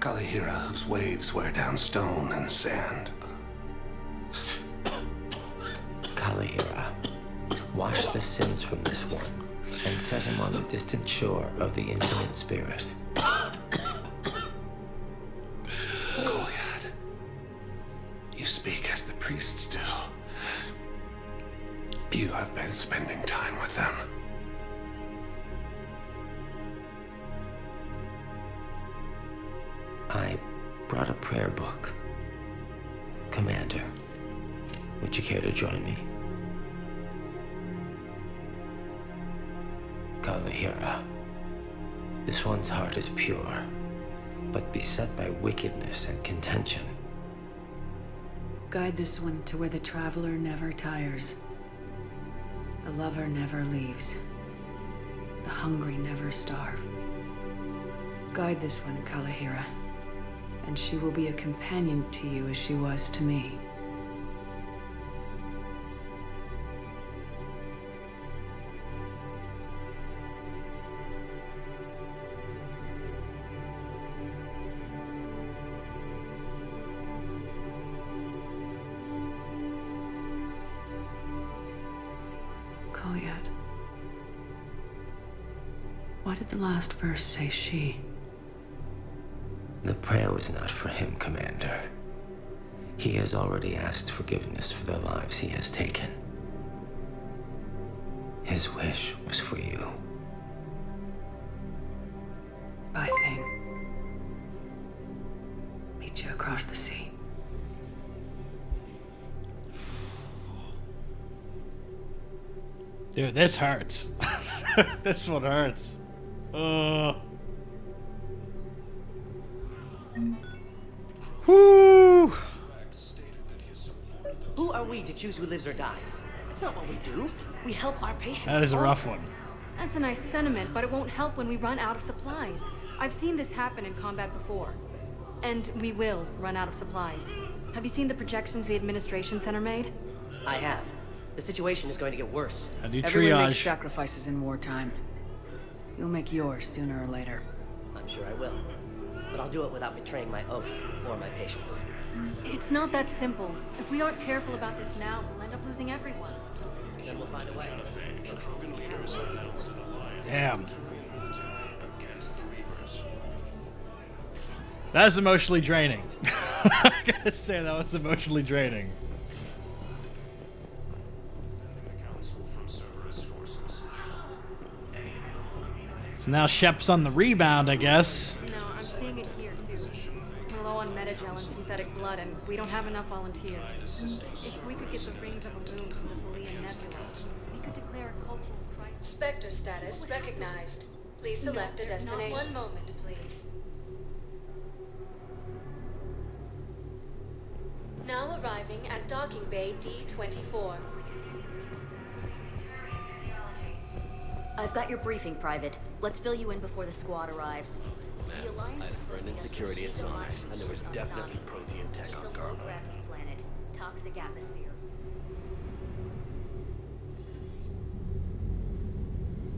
Kalahira, whose waves wear down stone and sand. Kalahira, wash the sins from this one and set him on the distant shore of the infinite spirit. Kolyat, you speak as the priests do. You have been spending time with them. I brought a prayer book. Commander, would you care to join me? Kalahira, this one's heart is pure, but beset by wickedness and contention. Guide this one to where the traveler never tires. The lover never leaves. The hungry never starve. Guide this one, Kalahira, and she will be a companion to you as she was to me. Kolyat. Why did the last verse say she? The prayer was not for him, Commander. He has already asked forgiveness for the lives he has taken. His wish was for you. Bye, Thane. Meet you across the sea. Dude, this hurts. This one hurts. Whoo! Who are we to choose who lives or dies? That's not what we do. We help our patients. That is a rough one. That's a nice sentiment, but it won't help when we run out of supplies. I've seen this happen in combat before. And we will run out of supplies. Have you seen the projections the administration center made? I have. The situation is going to get worse. How do you Everyone makes triage? sacrifices in wartime. You'll make yours sooner or later. I'm sure I will. But I'll do it without betraying my oath or my patients. It's not that simple. If we aren't careful about this now, we'll end up losing everyone. Then we'll find a way. Damn. That is emotionally draining. I gotta say, that was emotionally draining. So now Shep's on the rebound, I guess. No, I'm seeing it here too. We're low on metagel and synthetic blood, and we don't have enough volunteers. If we could get the rings of a moon from the Salian Nebula, we could declare a cultural crisis. Spectre status recognized. Please select a destination. One moment, please. Now arriving at docking bay D24. I've got your briefing, Private. Let's fill you in before the squad arrives. The Alliance For an insecurity at Sonax, and there was definitely protein tech It's a on Garbo. low-gravity planet, toxic atmosphere.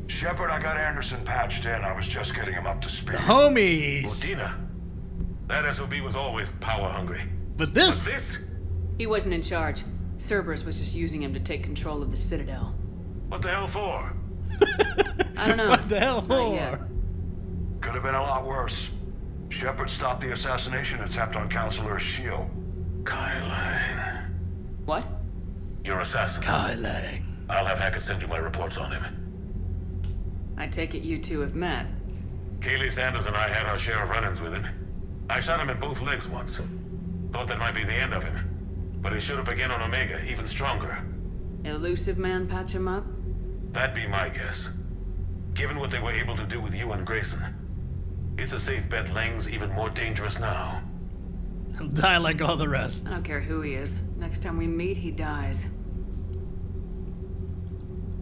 Shepard, I got Anderson patched in. I was just getting him up to speed. The homies! Udina. That SOB was always power hungry. But this? But this? He wasn't in charge. Cerberus was just using him to take control of the Citadel. What the hell for? I don't know. What the hell Not for? yet. Could have been a lot worse. Shepard stopped the assassination attempt on Councilor Shield. Kaidan. What? Your assassin. Kaidan. I'll have Hackett send you my reports on him. I take it you two have met. Kaylee Sanders and I had our share of run-ins with him. I shot him in both legs once. Thought that might be the end of him. But he showed up again on Omega, even stronger. Elusive man patch him up? That'd be my guess. Given what they were able to do with you and Grayson, it's a safe bet Lang's even more dangerous now. He'll die like all the rest. I don't care who he is. Next time we meet, he dies.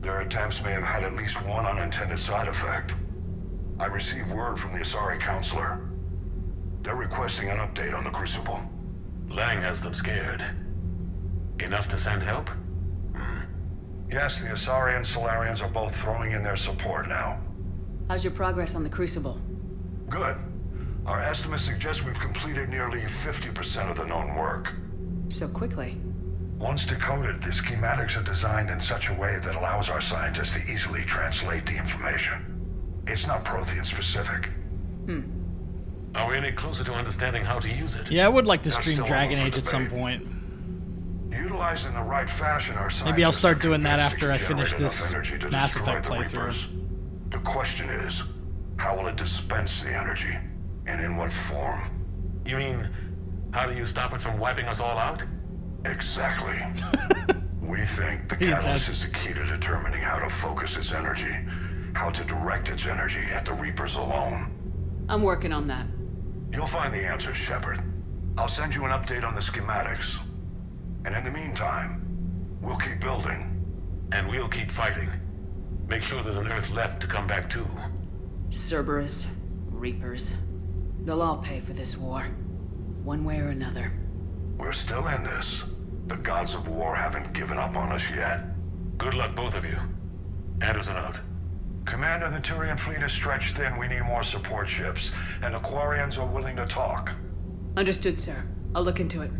Their attempts may have had at least one unintended side effect. I received word from the Asari Councilor. They're requesting an update on the Crucible. Lang has them scared. Enough to send help? Yes, the Asari and Solarians are both throwing in their support now. How's your progress on the Crucible? Good. Our estimates suggest we've completed nearly 50% of the known work. So quickly. Once decoded, the schematics are designed in such a way that allows our scientists to easily translate the information. It's not Prothean specific. Are we any closer to understanding how to use it? Yeah, I would like to That's stream still Dragon up for Age at some debate. point. Utilized in the right fashion, our Maybe I'll scientists start are doing that convinced after they I can finish generate this enough energy to Mass destroy Effect the playthrough. Reapers. The question is, how will it dispense the energy? And in what form? You mean, how do you stop it from wiping us all out? Exactly. We think the Yeah, catalyst that's- is the key to determining how to focus its energy, how to direct its energy at the Reapers alone. I'm working on that. You'll find the answers, Shepard. I'll send you an update on the schematics. And in the meantime, we'll keep building. And we'll keep fighting. Make sure there's an Earth left to come back to. Cerberus, Reapers. They'll all pay for this war. One way or another. We're still in this. The gods of war haven't given up on us yet. Good luck, both of you. Anderson out. Commander, the Turian fleet is stretched thin. We need more support ships. And the Quarians are willing to talk. Understood, sir. I'll look into it.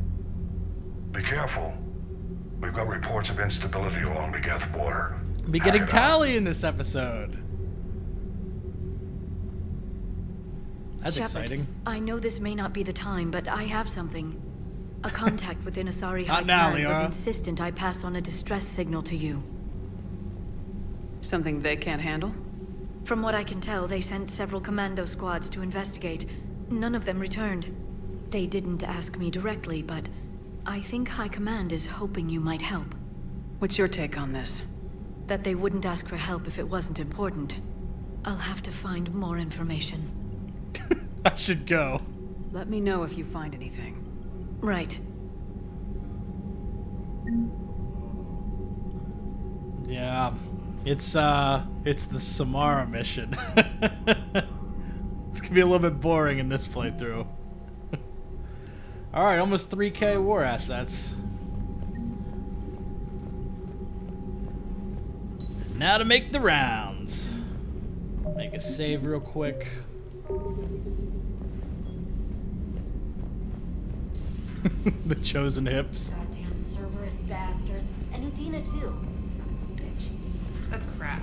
Be careful. We've got reports of instability along the Geth border. Be getting Hack it out. Tali in this episode. That's Shepard, exciting. I know this may not be the time, but I have something. A contact within Asari High Not now, Command was Liara. insistent I pass on a distress signal to you. Something they can't handle? From what I can tell, they sent several commando squads to investigate. None of them returned. They didn't ask me directly, but I think High Command is hoping you might help. What's your take on this? That they wouldn't ask for help if it wasn't important. I'll have to find more information. I should go. Let me know if you find anything. Right. Yeah. It's the Samara mission. It's gonna be a little bit boring in this playthrough. Alright, almost 3k war assets. Now to make the rounds. Make a save real quick. The chosen hips. Goddamn Cerberus bastards. And Udina too. Son of a bitch. That's crap.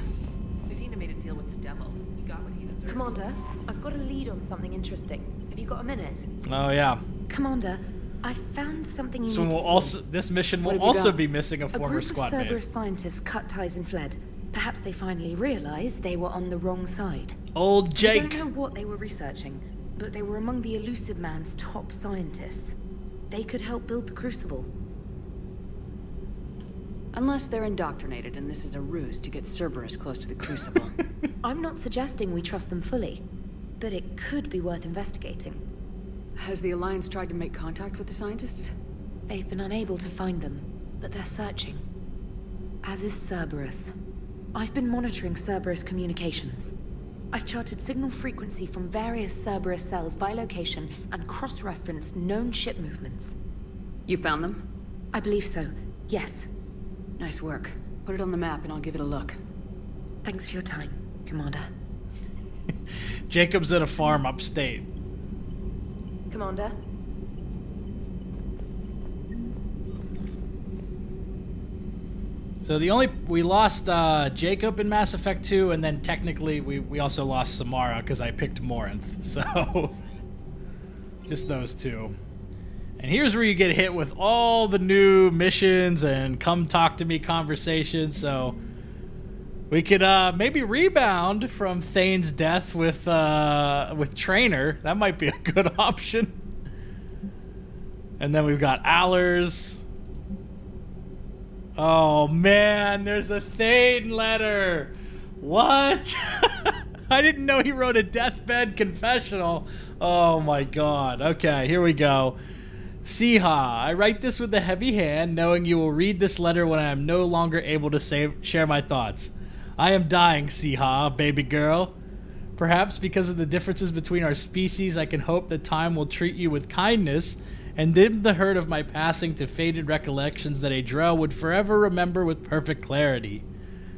Udina made a deal with the devil. He got what he deserved. Commander, I've got a lead on something interesting. Have you got a minute? Oh yeah. Commander, I found something you So need we'll to also see. this mission What will have you also got? be missing a former group squad of mate. Cerberus scientists cut ties and fled. Perhaps they finally realized they were on the wrong side. Old Jake. I don't know what they were researching, but they were among the Elusive Man's top scientists. They could help build the Crucible. Unless they're indoctrinated and this is a ruse to get Cerberus close to the Crucible. I'm not suggesting we trust them fully, but it could be worth investigating. Has the Alliance tried to make contact with the scientists? They've been unable to find them, but they're searching. As is Cerberus. I've been monitoring Cerberus communications. I've charted signal frequency from various Cerberus cells by location and cross-referenced known ship movements. You found them? I believe so, yes. Nice work. Put it on the map and I'll give it a look. Thanks for your time, Commander. Jacob's at a farm upstate. Commander? So we lost Jacob in Mass Effect 2, and then technically we also lost Samara because I picked Morinth. So just those two. And here's where you get hit with all the new missions and come talk to me conversations. So we could maybe rebound from Thane's death with Trainer. That might be a good option. And then we've got Allers. Oh man, there's a Thane letter. What? I didn't know he wrote a deathbed confessional. Oh my god. Okay, here we go. Siha, I write this with a heavy hand, knowing you will read this letter when I am no longer able to share my thoughts. I am dying, Siha, baby girl. Perhaps because of the differences between our species, I can hope that time will treat you with kindness and dim the hurt of my passing to faded recollections that a Drell would forever remember with perfect clarity.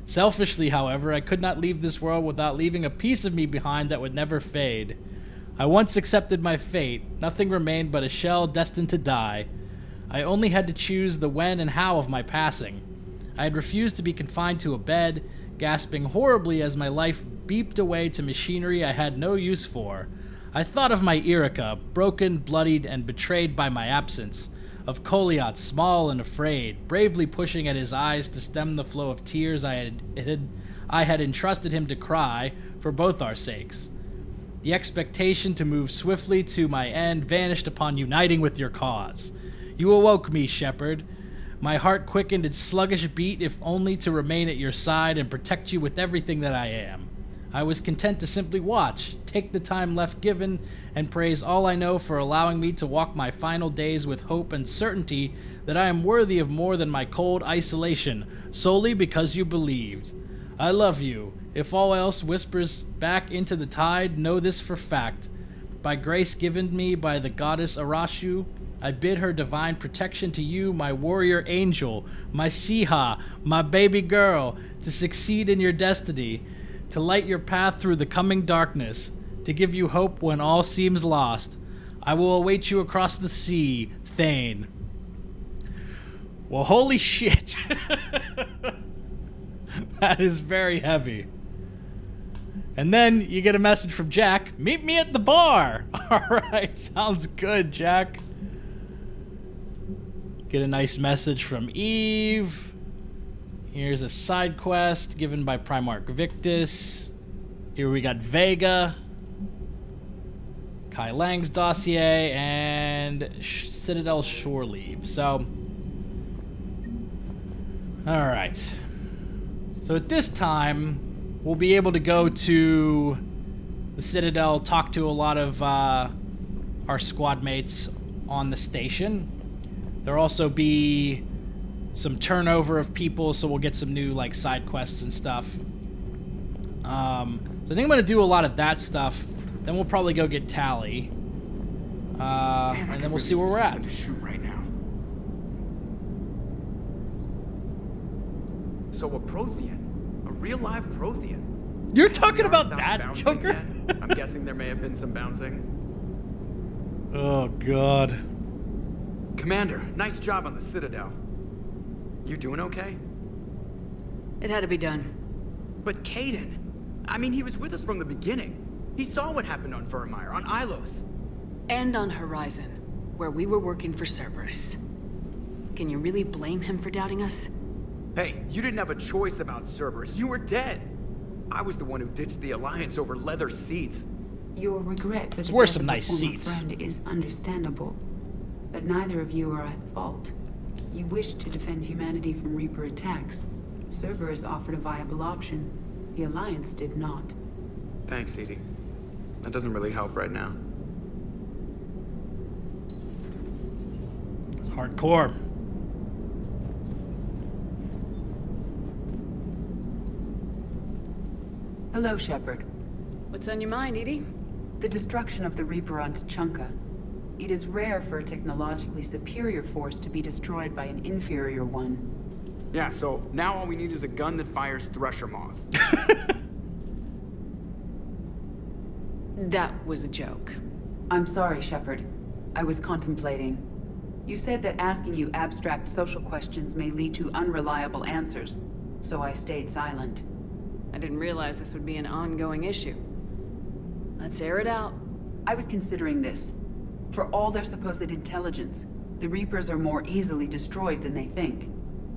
Selfishly, however, I could not leave this world without leaving a piece of me behind that would never fade. I once accepted my fate. Nothing remained but a shell destined to die. I only had to choose the when and how of my passing. I had refused to be confined to a bed, gasping horribly as my life beeped away to machinery I had no use for. I thought of my Erica, broken, bloodied, and betrayed by my absence, of Koliot, small and afraid, bravely pushing at his eyes to stem the flow of tears I had entrusted him to cry for both our sakes. The expectation to move swiftly to my end vanished upon uniting with your cause. You awoke me, Shepard. My heart quickened its sluggish beat, if only to remain at your side and protect you with everything that I am. I was content to simply watch, take the time left given, and praise all I know for allowing me to walk my final days with hope and certainty that I am worthy of more than my cold isolation, solely because you believed. I love you. If all else whispers back into the tide, know this for fact. By grace given me by the goddess Arashu, I bid her divine protection to you, my warrior angel, my Siha, my baby girl, to succeed in your destiny, to light your path through the coming darkness, to give you hope when all seems lost. I will await you across the sea, Thane. Well, holy shit. That is very heavy. And then you get a message from Jack, meet me at the bar. Alright, sounds good, Jack. Get a nice message from Eve. Here's a side quest given by Primarch Victus. Here we got Vega, Kai Lang's dossier, and Citadel Shore Leave. So, alright. So at this time, we'll be able to go to the Citadel, talk to a lot of our squad mates on the station. There'll also be some turnover of people, so we'll get some new like side quests and stuff. So I think I'm gonna do a lot of that stuff. Then we'll probably go get Tali, and then we'll see where we're at. To shoot right now. So a Prothean, a real live Prothean. You're talking about that, Joker? I'm guessing there may have been some bouncing. Oh God. Commander, nice job on the Citadel. You doing okay? It had to be done. But Kaidan, I mean, he was with us from the beginning. He saw what happened on Virmire, on Ilos. And on Horizon, where we were working for Cerberus. Can you really blame him for doubting us? Hey, you didn't have a choice about Cerberus. You were dead. I was the one who ditched the Alliance over leather seats. Your regret for the We're death some of nice a former seats. friend is understandable, but neither of you are at fault. You wished to defend humanity from Reaper attacks. Cerberus offered a viable option. The Alliance did not. Thanks, Edie. That doesn't really help right now. It's hardcore. Hello, Shepard. What's on your mind, Edie? The destruction of the Reaper on Tuchanka. It is rare for a technologically superior force to be destroyed by an inferior one. Yeah, so now all we need is a gun that fires Thresher Maws. That was a joke. I'm sorry, Shepard. I was contemplating. You said that asking you abstract social questions may lead to unreliable answers, so I stayed silent. I didn't realize this would be an ongoing issue. Let's air it out. I was considering this. For all their supposed intelligence, the Reapers are more easily destroyed than they think.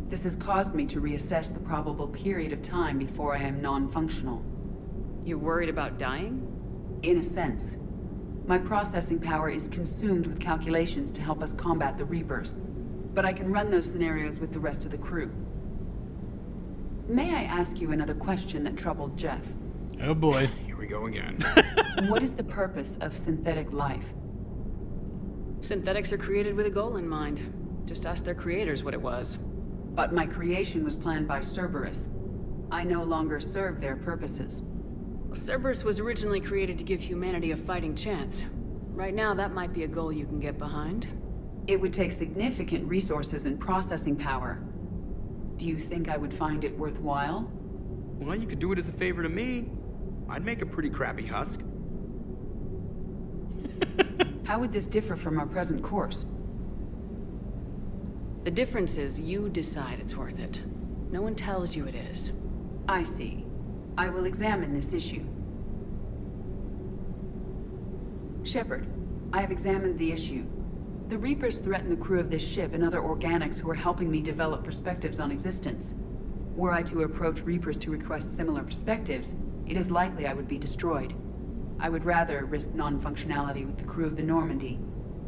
This has caused me to reassess the probable period of time before I am non-functional. You're worried about dying? In a sense. My processing power is consumed with calculations to help us combat the Reapers, but I can run those scenarios with the rest of the crew. May I ask you another question that troubled Jeff? Oh boy. Here we go again. What is the purpose of synthetic life? Synthetics are created with a goal in mind. Just ask their creators what it was. But my creation was planned by Cerberus. I no longer serve their purposes. Well, Cerberus was originally created to give humanity a fighting chance. Right now, that might be a goal you can get behind. It would take significant resources and processing power. Do you think I would find it worthwhile? Well, you could do it as a favor to me. I'd make a pretty crappy husk. How would this differ from our present course? The difference is you decide it's worth it. No one tells you it is. I see. I will examine this issue. Shepard, I have examined the issue. The Reapers threaten the crew of this ship and other organics who are helping me develop perspectives on existence. Were I to approach Reapers to request similar perspectives, it is likely I would be destroyed. I would rather risk non-functionality with the crew of the Normandy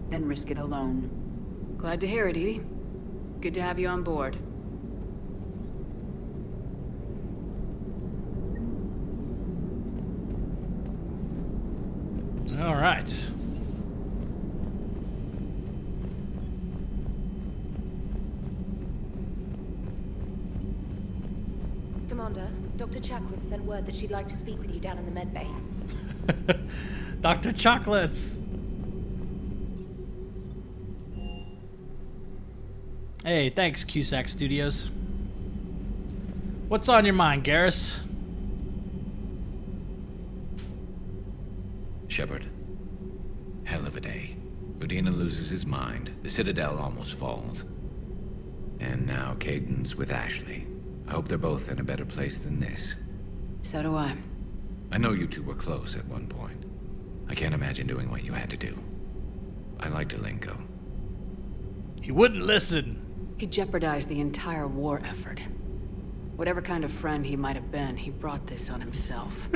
than risk it alone. Glad to hear it, Edie. Good to have you on board. All right. Commander, Dr. Chakwas sent word that she'd like to speak with you down in the med bay. Dr. Chocolates. Hey, thanks, Cusack Studios. What's on your mind, Garrus? Shepard. Hell of a day. Udina loses his mind. The Citadel almost falls. And now Kaidan's with Ashley. I hope they're both in a better place than this. So do I. I know you two were close at one point. I can't imagine doing what you had to do. I liked ALENKO. He wouldn't listen. He jeopardized the entire war effort. Whatever kind of friend he might have been, he brought this on himself.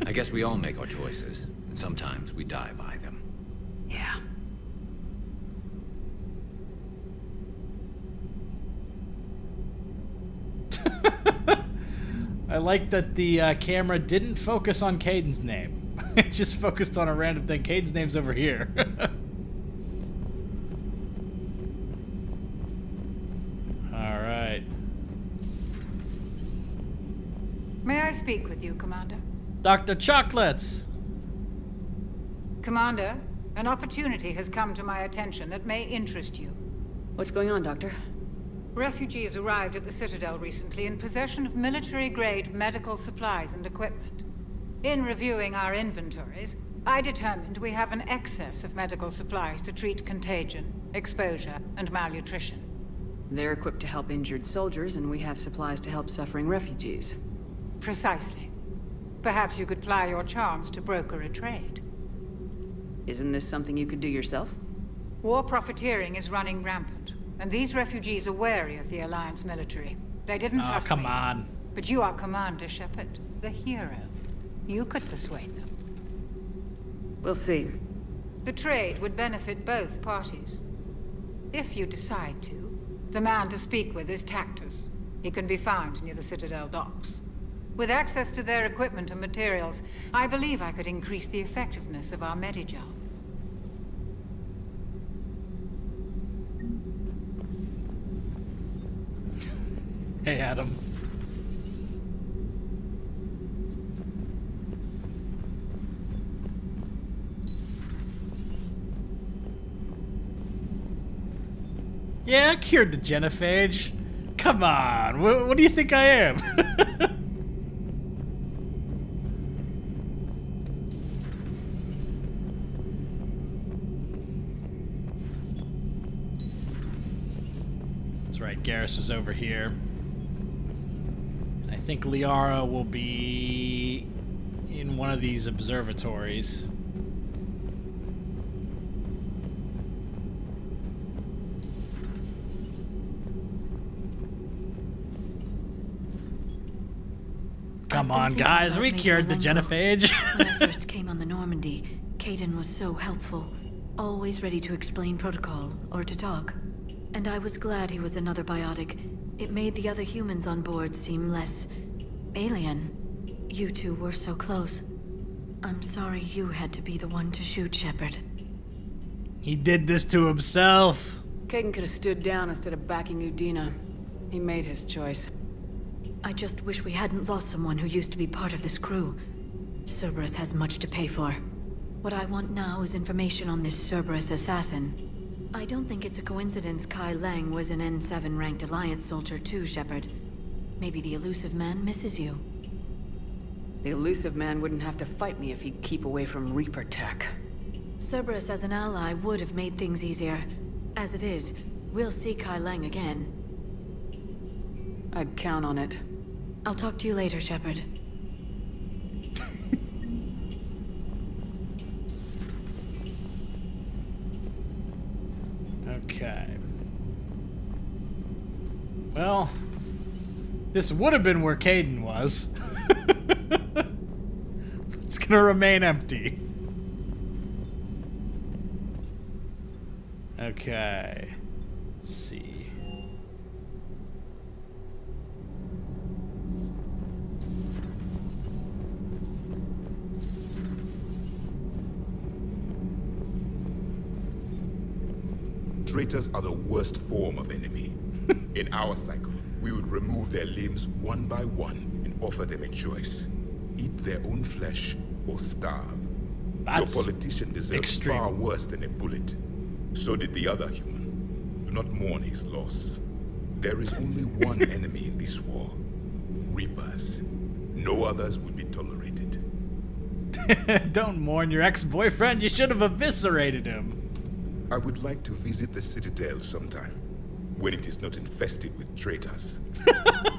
I guess we all make our choices, and sometimes we die by them. Yeah. I like that the camera didn't focus on Kaidan's name. It just focused on a random thing. Kaidan's name's over here. Alright. May I speak with you, Commander? Dr. Chocolates! Commander, an opportunity has come to my attention that may interest you. What's going on, Doctor? Refugees arrived at the Citadel recently in possession of military-grade medical supplies and equipment. In reviewing our inventories, I determined we have an excess of medical supplies to treat contagion, exposure, and malnutrition. They're equipped to help injured soldiers, and we have supplies to help suffering refugees. Precisely. Perhaps you could ply your charms to broker a trade. Isn't this something you could do yourself? War profiteering is running rampant, and these refugees are wary of the Alliance military. They didn't trust me. Come on. But you are Commander Shepard, the hero. You could persuade them. We'll see. The trade would benefit both parties. If you decide to, the man to speak with is Tactus. He can be found near the Citadel docks. With access to their equipment and materials, I believe I could increase the effectiveness of our Medigel. Hey, Adam. Yeah, I cured the genophage. Come on, what do you think I am? That's right, Garrus was over here. I think Liara will be in one of these observatories. Come on, guys, we cured the genophage. When I first came on the Normandy, Kaidan was so helpful, always ready to explain protocol or to talk. And I was glad he was another biotic. It made the other humans on board seem less alien. You two were so close. I'm sorry you had to be the one to shoot Shepard. He did this to himself. Kaidan could have stood down instead of backing Udina. He made his choice. I just wish we hadn't lost someone who used to be part of this crew. Cerberus has much to pay for. What I want now is information on this Cerberus assassin. I don't think it's a coincidence Kai Lang was an N7 ranked Alliance soldier too, Shepard. Maybe the elusive man misses you. The elusive man wouldn't have to fight me if he'd keep away from Reaper tech. Cerberus as an ally would have made things easier. As it is, we'll see Kai Lang again. I'd count on it. I'll talk to you later, Shepard. Okay. Well, this would have been where Kaidan was. It's gonna remain empty. Okay. Let's see. Traitors are the worst form of enemy. In our cycle, we would remove their limbs one by one and offer them a choice. Eat their own flesh or starve. That's your politician deserves extreme. far worse than a bullet. So did the other human. Do not mourn his loss. There is only one enemy in this war. Reapers. No others will be tolerated. Don't mourn your ex-boyfriend. You should have eviscerated him. I would like to visit the Citadel sometime, when it is not infested with traitors. I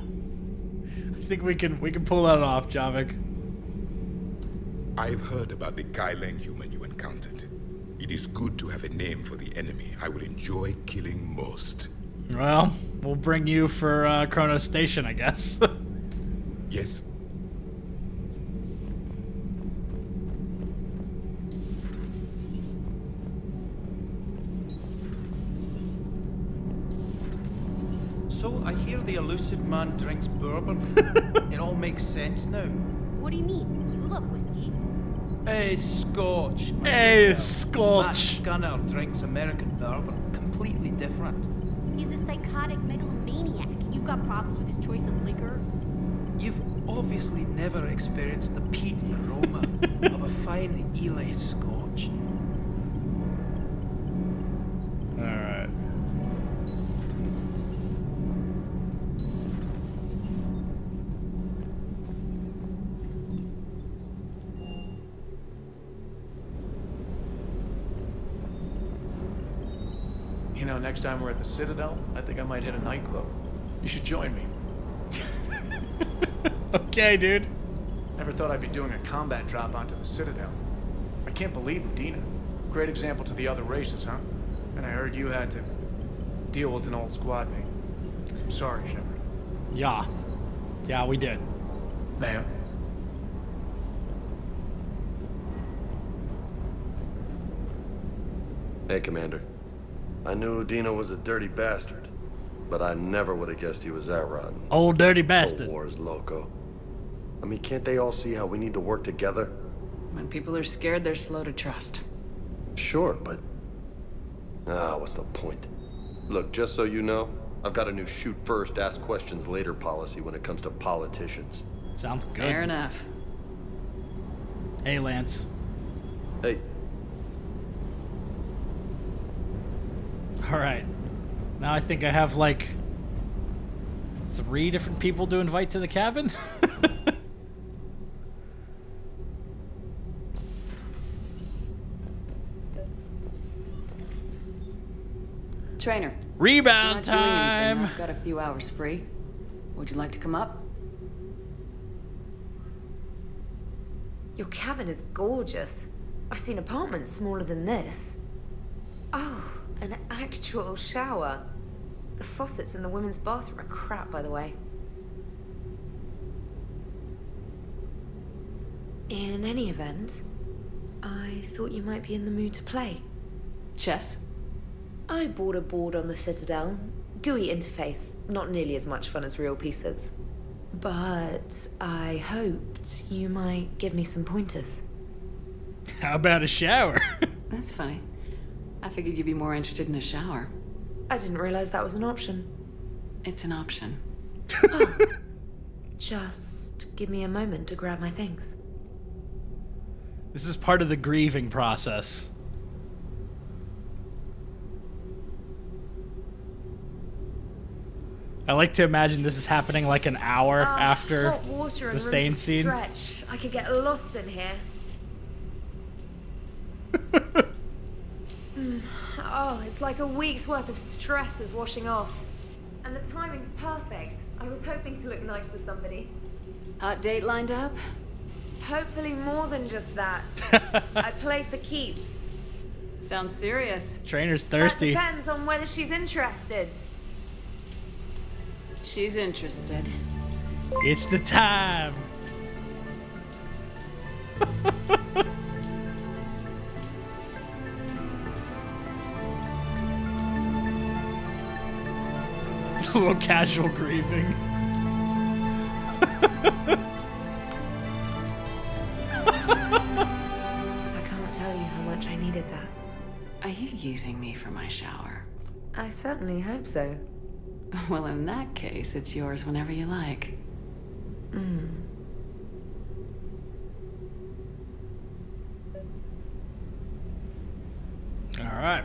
think we can pull that off, Javik. I've heard about the Kaidan human you encountered. It is good to have a name for the enemy I would enjoy killing most. Well, we'll bring you for Chronos Station, I guess. Yes. So I hear the elusive man drinks bourbon. It all makes sense now. What do you mean? You love whiskey. Hey, Scotch. Hey, Scotch. Matt Scunner drinks American bourbon. Completely different. He's a psychotic megalomaniac. You've got problems with his choice of liquor? You've obviously never experienced the peat aroma of a fine Ely Scotch. Alright. You know, next time we're at the Citadel, I think I might hit a nightclub. You should join me. Okay, dude. Never thought I'd be doing a combat drop onto the Citadel. I can't believe Udina. Great example to the other races, huh? And I heard you had to deal with an old squad mate. I'm sorry, Shepard. Yeah. Yeah, we did. Ma'am. Hey, Commander. I knew Udina was a dirty bastard, but I never would have guessed he was that rotten. Old dirty bastard. So war's loco. I mean, can't they all see how we need to work together? When people are scared, they're slow to trust. Sure, but... what's the point? Look, just so you know, I've got a new shoot first, ask questions later policy when it comes to politicians. Sounds good. Fair enough. Hey, Lance. Hey. Alright. Now I think I have, like, 3 different people to invite to the cabin? Trainer. Rebound Not doing anything. time! I've got a few hours free. Would you like to come up? Your cabin is gorgeous. I've seen apartments smaller than this. Oh, an actual shower. The faucets in the women's bathroom are crap, by the way. In any event, I thought you might be in the mood to play. Chess? I bought a board on the Citadel. GUI interface, not nearly as much fun as real pieces. But I hoped you might give me some pointers. How about a shower? That's funny. I figured you'd be more interested in a shower. I didn't realize that was an option. It's an option. Oh. Just give me a moment to grab my things. This is part of the grieving process. I like to imagine this is happening like an hour after hot water and the room Thane to scene. stretch. I could get lost in here. Oh, it's like a week's worth of stress is washing off. And the timing's perfect. I was hoping to look nice with somebody. Hot date lined up? Hopefully more than just that. I play for keeps. Sounds serious. Trainer's thirsty. That depends on whether she's interested. She's interested. It's the time. A little casual grieving. I can't tell you how much I needed that. Are you using me for my shower? I certainly hope so. Well, in that case, it's yours whenever you like. All right.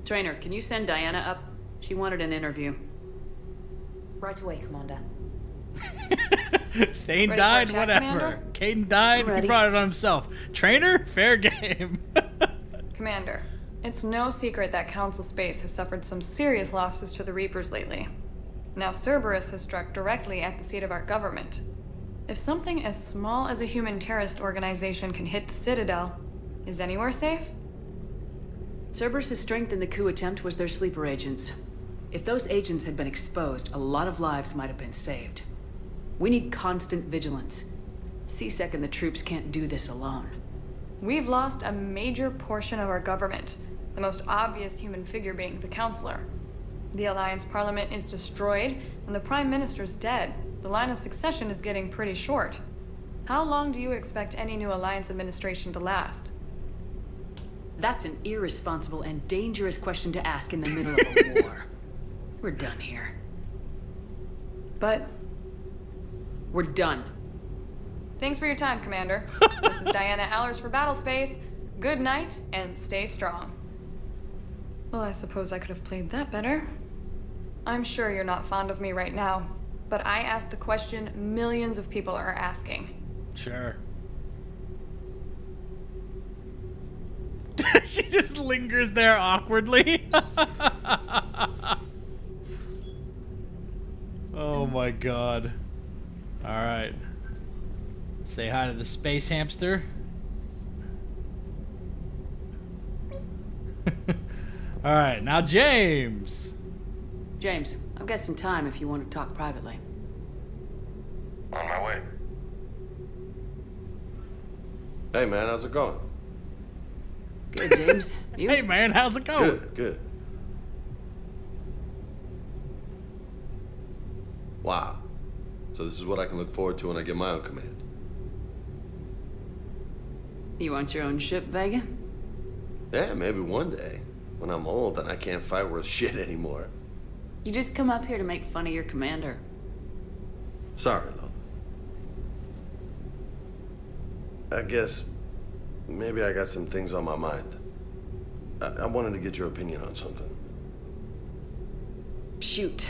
Trainer, can you send Diana up? She wanted an interview. Right away, Commander. Thane Ready died, for a chat, whatever. Commander? Kaidan died, he Ready. brought it on himself. Trainer, fair game. Commander, it's no secret that Council space has suffered some serious losses to the Reapers lately. Now Cerberus has struck directly at the seat of our government. If something as small as a human terrorist organization can hit the Citadel, is anywhere safe? Cerberus' strength in the coup attempt was their sleeper agents. If those agents had been exposed, a lot of lives might have been saved. We need constant vigilance. C-Sec and the troops can't do this alone. We've lost a major portion of our government, the most obvious human figure being the Councilor. The Alliance Parliament is destroyed, and the Prime Minister's dead. The line of succession is getting pretty short. How long do you expect any new Alliance administration to last? That's an irresponsible and dangerous question to ask in the middle of a war. We're done here. But... we're done. Thanks for your time, Commander. This is Diana Allers for Battlespace. Good night, and stay strong. Well, I suppose I could have played that better. I'm sure you're not fond of me right now, but I asked the question millions of people are asking. Sure. She just lingers there awkwardly. Oh my god. Alright. Say hi to the space hamster. Alright, now James. James, I've got some time if you want to talk privately. On my way. Hey man, how's it going? Good, James. You? Hey man, how's it going? Good, good. Wow. So this is what I can look forward to when I get my own command. You want your own ship, Vega? Yeah, maybe one day. When I'm old and I can't fight worth shit anymore. You just come up here to make fun of your commander. Sorry, Lola. I guess maybe I got some things on my mind. I wanted to get your opinion on something. Shoot.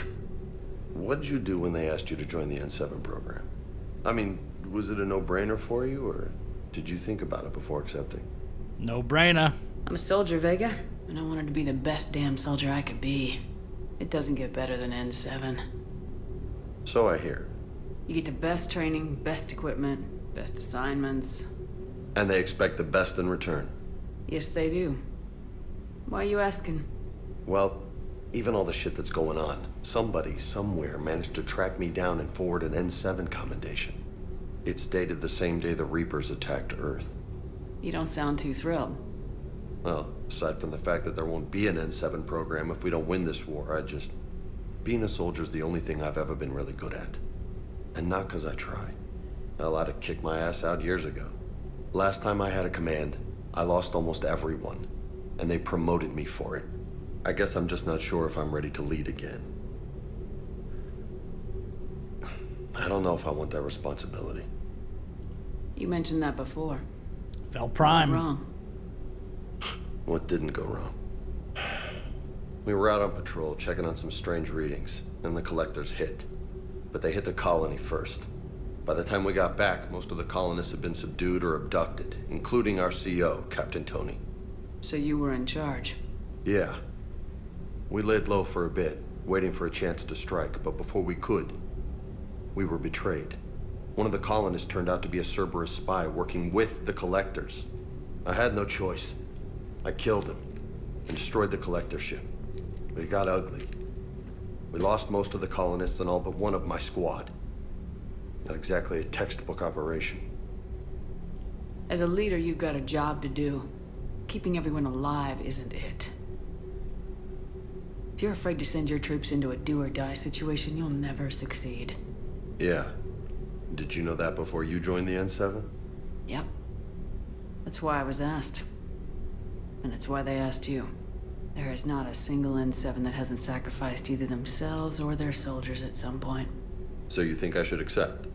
What did you do when they asked you to join the N7 program? I mean, was it a no-brainer for you, or did you think about it before accepting? No-brainer. I'm a soldier, Vega, and I wanted to be the best damn soldier I could be. It doesn't get better than N7. So I hear. You get the best training, best equipment, best assignments. And they expect the best in return. Yes, they do. Why are you asking? Well, even all the shit that's going on, somebody somewhere managed to track me down and forward an N7 commendation. It's dated the same day the Reapers attacked Earth. You don't sound too thrilled. Well, aside from the fact that there won't be an N7 program if we don't win this war, being a soldier's the only thing I've ever been really good at. And not because I try. Hell, I'd have kicked my ass out years ago. Last time I had a command, I lost almost everyone. And they promoted me for it. I guess I'm just not sure if I'm ready to lead again. I don't know if I want that responsibility. You mentioned that before. Fell prime. Wrong. What didn't go wrong? We were out on patrol, checking on some strange readings, and the collectors hit. But they hit the colony first. By the time we got back, most of the colonists had been subdued or abducted, including our CO, Captain Tony. So you were in charge? Yeah. We laid low for a bit, waiting for a chance to strike, but before we could, we were betrayed. One of the colonists turned out to be a Cerberus spy working with the collectors. I had no choice. I killed him and destroyed the collector ship. But it got ugly. We lost most of the colonists and all but one of my squad. Not exactly a textbook operation. As a leader, you've got a job to do. Keeping everyone alive isn't it. If you're afraid to send your troops into a do-or-die situation, you'll never succeed. Yeah. Did you know that before you joined the N7? Yep. That's why I was asked. And it's why they asked you. There is not a single N7 that hasn't sacrificed either themselves or their soldiers at some point. So you think I should accept?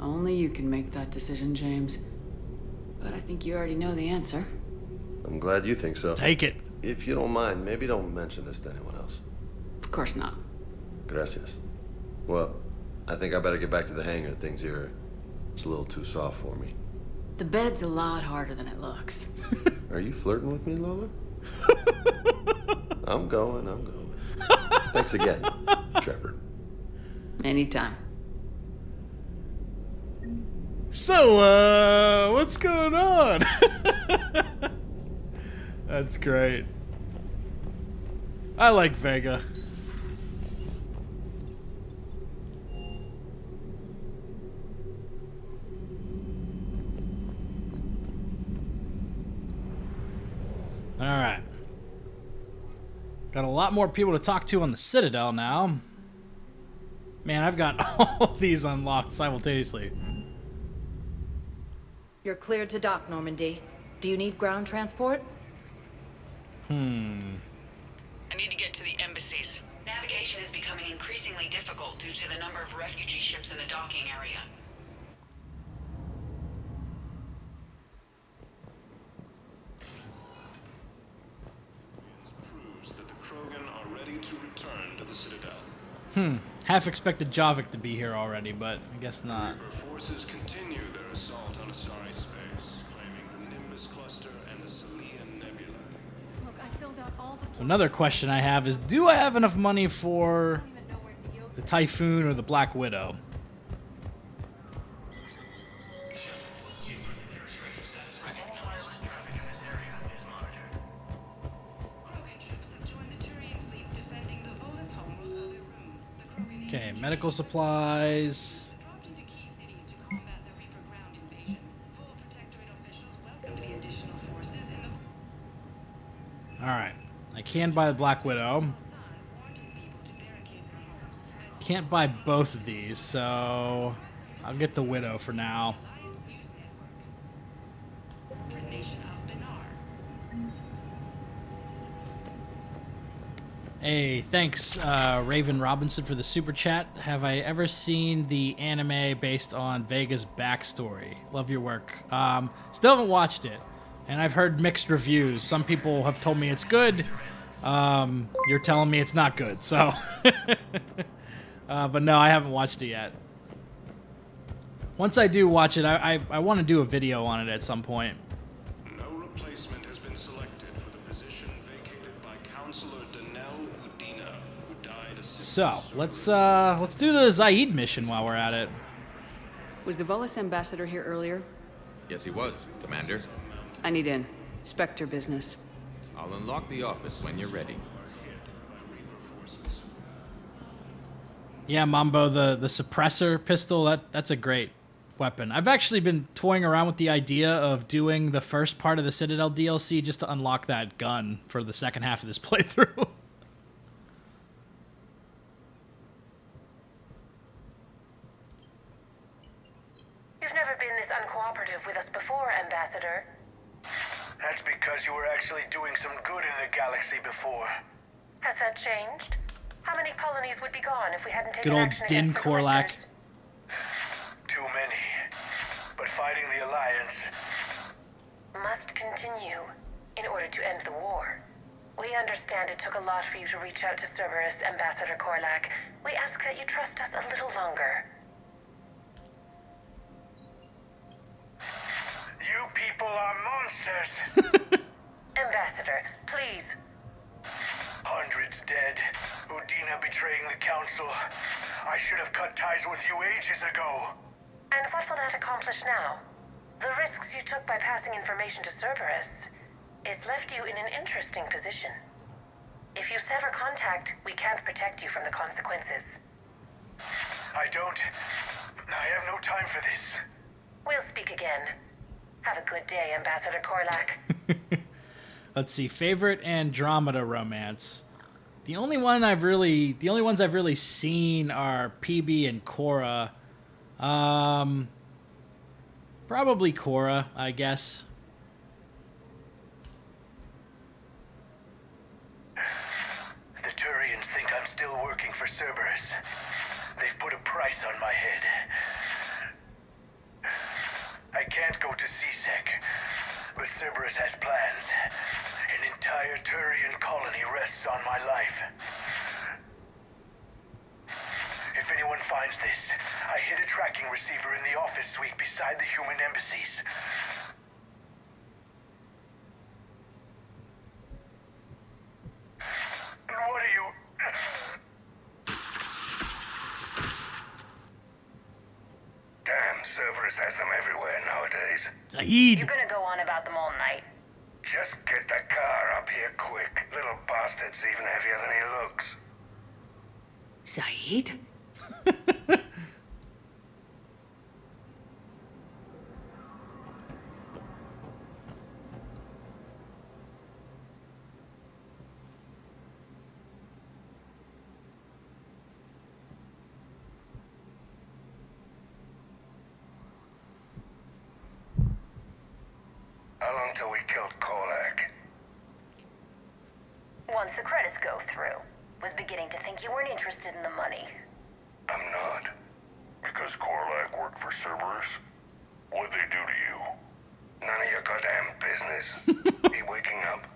Only you can make that decision, James. But I think you already know the answer. I'm glad you think so. Take it. If you don't mind, maybe don't mention this to anyone else. Of course not. Gracias. Well, I think I better get back to the hangar. Things here, it's a little too soft for me. The bed's a lot harder than it looks. Are you flirting with me, Lola? I'm going. Thanks again, Shepard. Anytime. So, what's going on? That's great. I like Vega. All right. Got a lot more people to talk to on the Citadel now. Man, I've got all these unlocked simultaneously. You're cleared to dock, Normandy. Do you need ground transport? I need to get to the embassies. Navigation is becoming increasingly difficult due to the number of refugee ships in the docking area. Proves that the Krogan are ready to return to the Citadel. Half expected Javik to be here already, but I guess not. Reaper forces continue their assault on Asari space, claiming the Nimbus cluster and the Salian Nebula. Look, I filled out all the... So another question I have is, do I have enough money for the Typhoon or the Black Widow? Okay, medical supplies. Alright, I can buy the Black Widow. Can't buy both of these, so I'll get the Widow for now. Hey, thanks, Raven Robinson, for the super chat. Have I ever seen the anime based on Vega's backstory? Love your work. Still haven't watched it, and I've heard mixed reviews. Some people have told me it's good. You're telling me it's not good, so. But no, I haven't watched it yet. Once I do watch it, I want to do a video on it at some point. No replacement has been selected for the position vacated by Councilor Udina, who died. So let's do the Zaeed mission while we're at it. Was the Volus ambassador here earlier? Yes, he was, Commander. I need in. Spectre business. I'll unlock the office when you're ready. Yeah, Mambo, the suppressor pistol, that's a great weapon. I've actually been toying around with the idea of doing the first part of the Citadel DLC just to unlock that gun for the second half of this playthrough. You've never been this uncooperative with us before, Ambassador. That's because you were actually doing some good in the galaxy before. Has that changed? How many colonies would be gone if we hadn't taken Good old action Din against the Korlak. collectors? Too many. But fighting the Alliance Must continue in order to end the war. We understand it took a lot for you to reach out to Cerberus, Ambassador Korlak. We ask that you trust us a little longer. You people are monsters! Ambassador, please. Hundreds dead. Udina betraying the Council. I should have cut ties with you ages ago. And what will that accomplish now? The risks you took by passing information to Cerberus, it's left you in an interesting position. If you sever contact, we can't protect you from the consequences. I have no time for this. We'll speak again. Have a good day, Ambassador Korlak. Let's see, favorite Andromeda romance. The only ones I've really seen are PB and Korra. Probably Korra, I guess. The Turians think I'm still working for Cerberus. They've put a price on my head. I can't go to CSEC, but Cerberus has plans. An entire Turian colony rests on my life. If anyone finds this, I hid a tracking receiver in the office suite beside the human embassies. What are you... Cerberus has them everywhere nowadays. Zaeed! You're gonna go on about them all night. Just get the car up here quick. Little bastard's even heavier than he looks. Zaeed? How long till we killed Korlak? Once the credits go through. Was beginning to think you weren't interested in the money. I'm not. Because Korlak worked for Cerberus? What'd they do to you? None of your goddamn business. He waking up?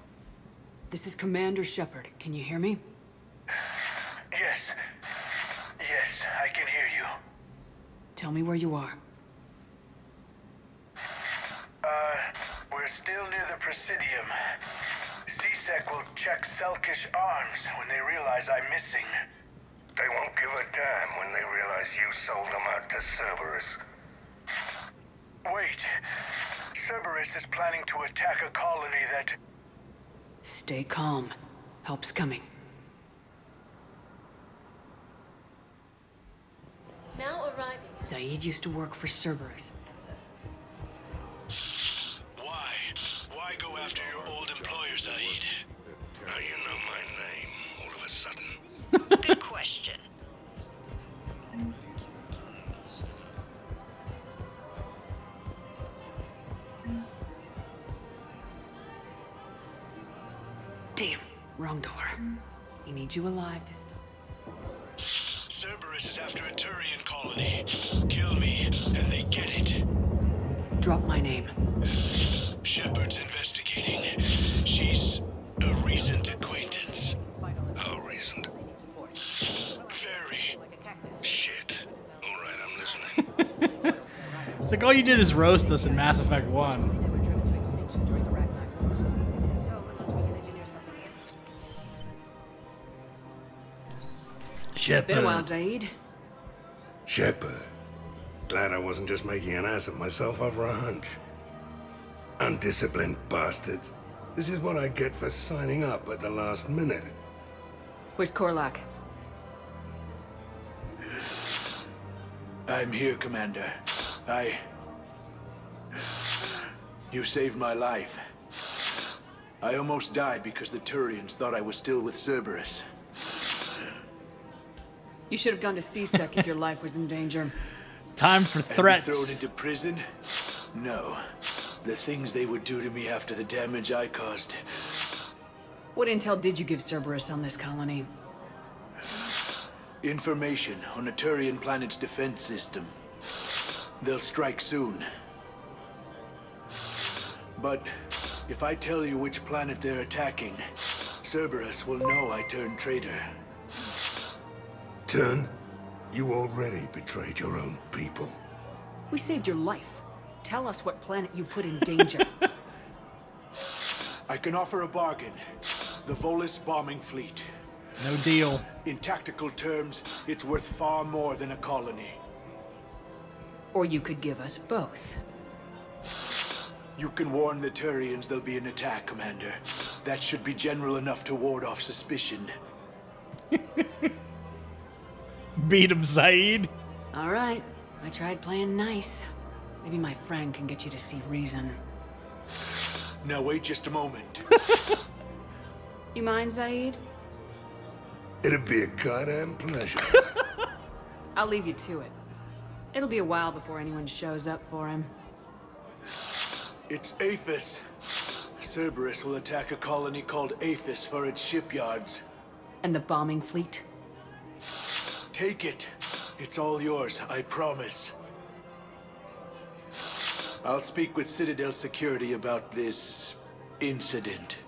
This is Commander Shepard. Can you hear me? Yes. Yes, I can hear you. Tell me where you are. We're still near the Presidium. C-Sec will check Selkish arms when they realize I'm missing. They won't give a damn when they realize you sold them out to Cerberus. Wait. Cerberus is planning to attack a colony that... Stay calm. Help's coming. Now arriving. Zaeed used to work for Cerberus. Why go after your old employer, Zaeed? How you know my name all of a sudden? Good question. Damn, wrong door. He needs you alive to stop. Cerberus is after a Turian colony. Kill me, and they get it. Drop my name. Shepard's investigating. She's a recent acquaintance. How recent? Very. Shit. All right, I'm listening. It's like all you did is roast us in Mass Effect 1. Shepard. Been a while, Zaeed. Shepard. Glad I wasn't just making an ass of myself over a hunch. Undisciplined bastards. This is what I get for signing up at the last minute. Where's Korlak? I'm here, Commander. You saved my life. I almost died because the Turians thought I was still with Cerberus. You should have gone to C-Sec if your life was in danger. Time for threats. Thrown into prison? No. The things they would do to me after the damage I caused. What intel did you give Cerberus on this colony? Information on a Turian planet's defense system. They'll strike soon. But if I tell you which planet they're attacking, Cerberus will know I turned traitor. Turn? You already betrayed your own people. We saved your life. Tell us what planet you put in danger. I can offer a bargain. The Volus bombing fleet. No deal. In tactical terms, it's worth far more than a colony. Or you could give us both. You can warn the Turians there'll be an attack, Commander. That should be general enough to ward off suspicion. Beat him, Zaeed. All right. I tried playing nice. Maybe my friend can get you to see reason. Now wait just a moment. You mind, Zaeed? It'd be a goddamn pleasure. I'll leave you to it. It'll be a while before anyone shows up for him. It's Aphis. Cerberus will attack a colony called Aphis for its shipyards. And the bombing fleet? Take it. It's all yours, I promise. I'll speak with Citadel Security about this incident.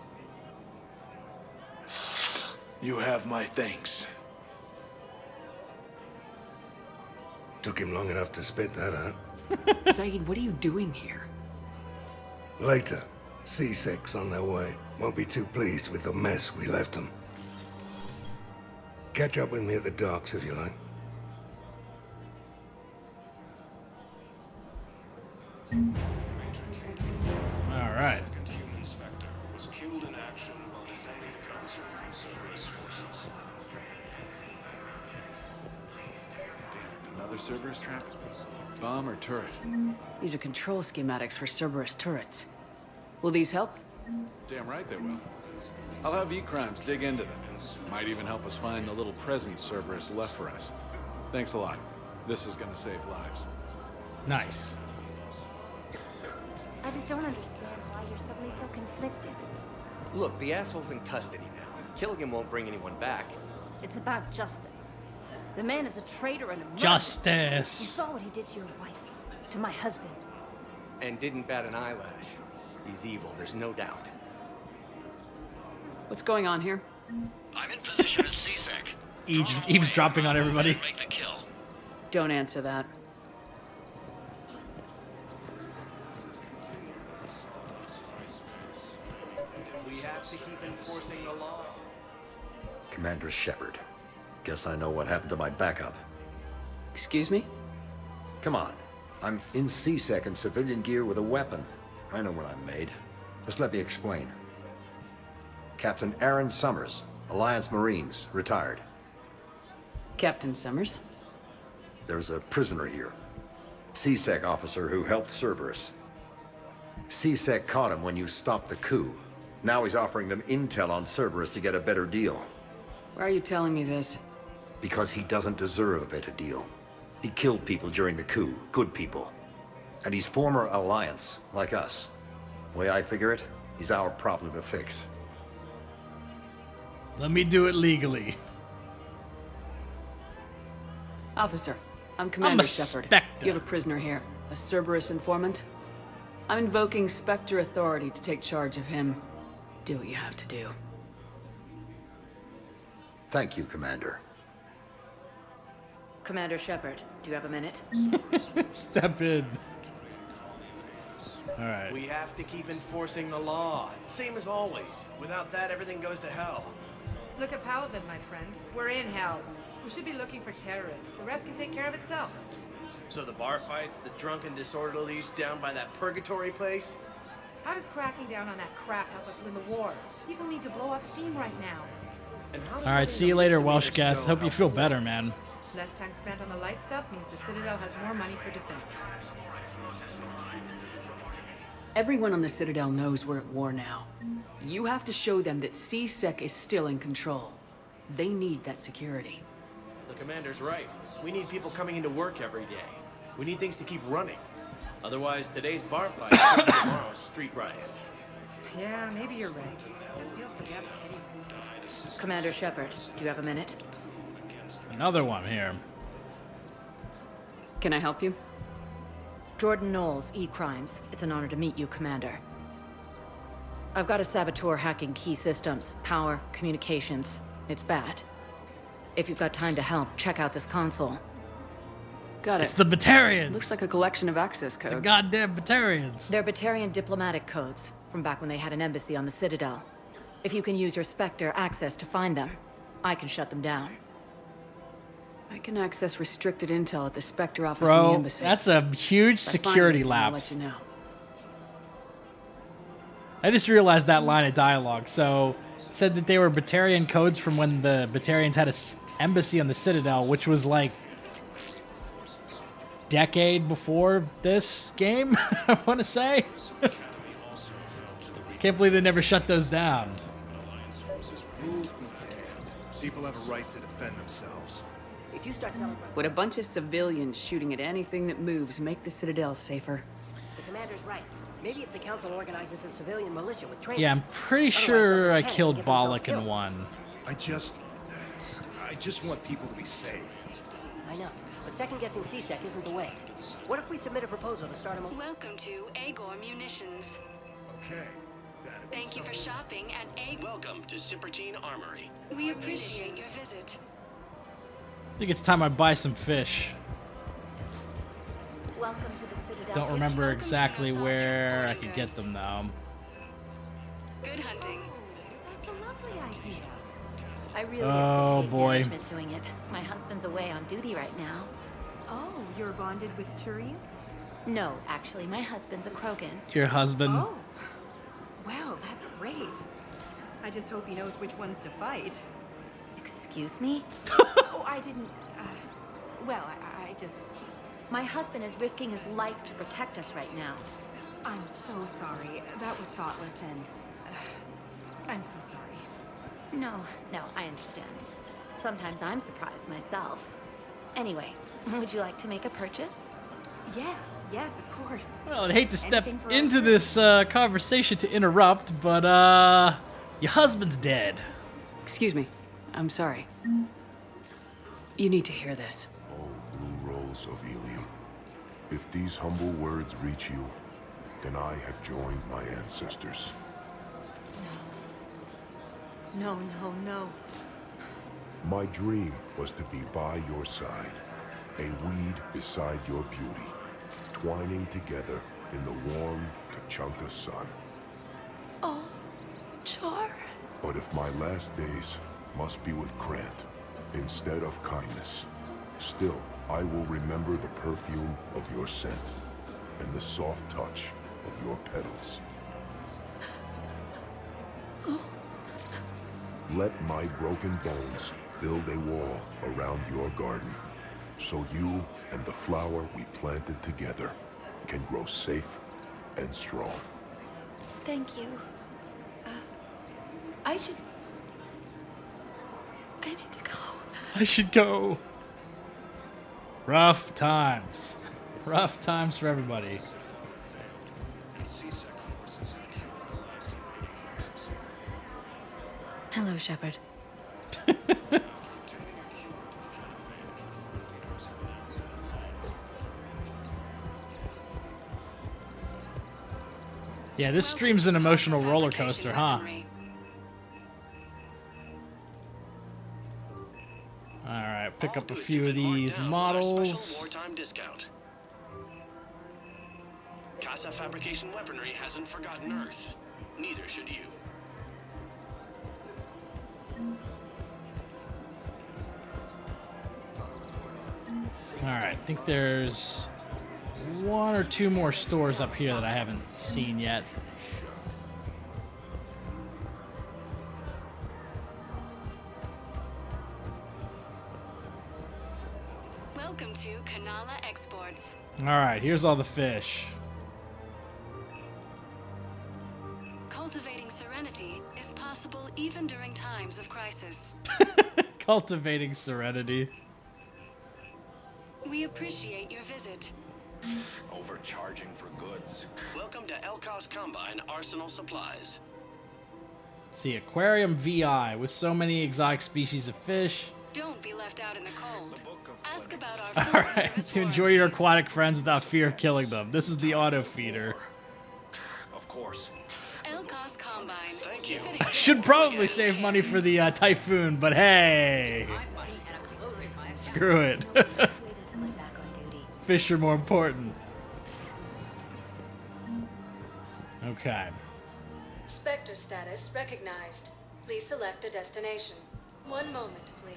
You have my thanks. Took him long enough to spit that out. Zaeed, what are you doing here? Later. C-Sec's on their way. Won't be too pleased with the mess we left them. Catch up with me at the docks if you like. another Cerberus trap? Bomb or turret? These are control schematics for Cerberus turrets. Will these help? Damn right they will. I'll have E-Crimes dig into them. Might even help us find the little presents Cerberus left for us. Thanks a lot. This is gonna save lives. Nice. I just don't understand why you're suddenly so conflicted. Look, the asshole's in custody now. Killing him won't bring anyone back. It's about justice. The man is a traitor and a murderer. Justice. You saw what he did to your wife, to my husband. And didn't bat an eyelash. He's evil, there's no doubt. What's going on here? I'm in position at CSEC. Eavesdropping on everybody. Make the kill. Don't answer that. We have to keep enforcing the law. Commander Shepard. Guess I know what happened to my backup. Excuse me? Come on. I'm in CSEC in civilian gear with a weapon. I know what I'm made. Just let me explain. Captain Aaron Summers, Alliance Marines, retired. Captain Summers? There's a prisoner here. CSEC officer who helped Cerberus. CSEC caught him when you stopped the coup. Now he's offering them intel on Cerberus to get a better deal. Why are you telling me this? Because he doesn't deserve a better deal. He killed people during the coup, good people. And he's former Alliance, like us. The way I figure it, he's our problem to fix. Let me do it legally. Officer, I'm Commander a Shepard. Spectre. You have a prisoner here, a Cerberus informant. I'm invoking Spectre authority to take charge of him. Do what you have to do. Thank you, Commander. Commander Shepard, do you have a minute? Step in. All right. We have to keep enforcing the law. Same as always. Without that, everything goes to hell. Look at Paladin, my friend. We're in hell. We should be looking for terrorists. The rest can take care of itself. So the bar fights, the drunken disorderlies down by that purgatory place? How does cracking down on that crap help us win the war? People need to blow off steam right now. All right, see you later, Welsh Geth. Hope you feel better, man. Less time spent on the light stuff means the Citadel has more money for defense. Everyone on the Citadel knows we're at war now. You have to show them that CSEC is still in control. They need that security. The commander's right. We need people coming into work every day. We need things to keep running. Otherwise, today's bar fight could be tomorrow's street riot. Yeah, maybe you're right. This feels so damn petty. Commander Shepard, do you have a minute? Another one here. Can I help you? Jordan Knowles, E-Crimes. It's an honor to meet you, Commander. I've got a saboteur hacking key systems, power, communications. It's bad. If you've got time to help, check out this console. Got it. It's the Batarians. Looks like a collection of access codes. The goddamn Batarians. They're Batarian diplomatic codes, from back when they had an embassy on the Citadel. If you can use your Spectre access to find them, I can shut them down. I can access restricted intel at the Spectre office in the Bro, embassy. that's a huge security I'll lapse. let you know. I just realized that line of dialogue. So, said that they were Batarian codes from when the Batarians had an embassy on the Citadel, which was like decade before this game, I want to say. Can't believe they never shut those down. Rules be damned. People have a right to defend themselves. If you start selling... Would a bunch of civilians shooting at anything that moves make the Citadel safer? The commander's right. Maybe if the council organizes a civilian militia with training... Yeah, I'm pretty sure I killed Bollock in one. I just want people to be safe. I know, but second-guessing CSEC isn't the way. What if we submit a proposal to start a... Welcome to Agor Munitions. Okay. Thank you for shopping at Agor. Welcome to Supertine Armory. We appreciate your visit. I think it's time I buy some fish. Welcome to the Citadel. Don't remember exactly where I could get them though. Good hunting. That's a lovely idea. I really Oh, appreciate boy. management doing it. My husband's away on duty right now. Oh, you're bonded with Turian? No, actually, my husband's a Krogan. Your husband. Oh. Well, that's great. I just hope he knows which ones to fight. Excuse me? Oh, I didn't... Well, I just... My husband is risking his life to protect us right now. I'm so sorry. That was thoughtless and... I'm so sorry. No, I understand. Sometimes I'm surprised myself. Anyway, would you like to make a purchase? Yes, of course. Well, I'd hate to step Anything for into us? this conversation to interrupt, but your husband's dead. Excuse me. I'm sorry. You need to hear this. Oh, Blue Rose of Ilium. If these humble words reach you, then I have joined my ancestors. No. My dream was to be by your side, a weed beside your beauty, twining together in the warm Tachanka sun. Oh, Char. But if my last days must be with Grant instead of kindness, still I will remember the perfume of your scent and the soft touch of your petals. Let my broken bones build a wall around your garden, so you and the flower we planted together can grow safe and strong. Thank you. I need to go. I should go. Rough times. Rough times for everybody. Hello, Shepard. Yeah, this stream's an emotional roller coaster, huh? Alright, pick up a few of these models. Wartime discount. Casa Fabrication Weaponry hasn't forgotten Earth. Neither should you. Alright, I think there's one or two more stores up here that I haven't seen yet. Welcome to Kanala Exports. Alright, here's all the fish. Cultivating serenity is possible even during times of crisis. Cultivating serenity. We appreciate your visit. Overcharging for goods. Welcome to Elkos Combine Arsenal Supplies. See, aquarium VI with so many exotic species of fish. Don't be left out in the cold. Ask about our Alright, to enjoy your aquatic friends without fear of killing them. This is the auto feeder. Of course. Elkos Combine. Thank you. I should probably save money for the Typhoon, but hey. Screw it. Fish are more important. Okay. Spectre status recognized. Please select a destination. One moment, please.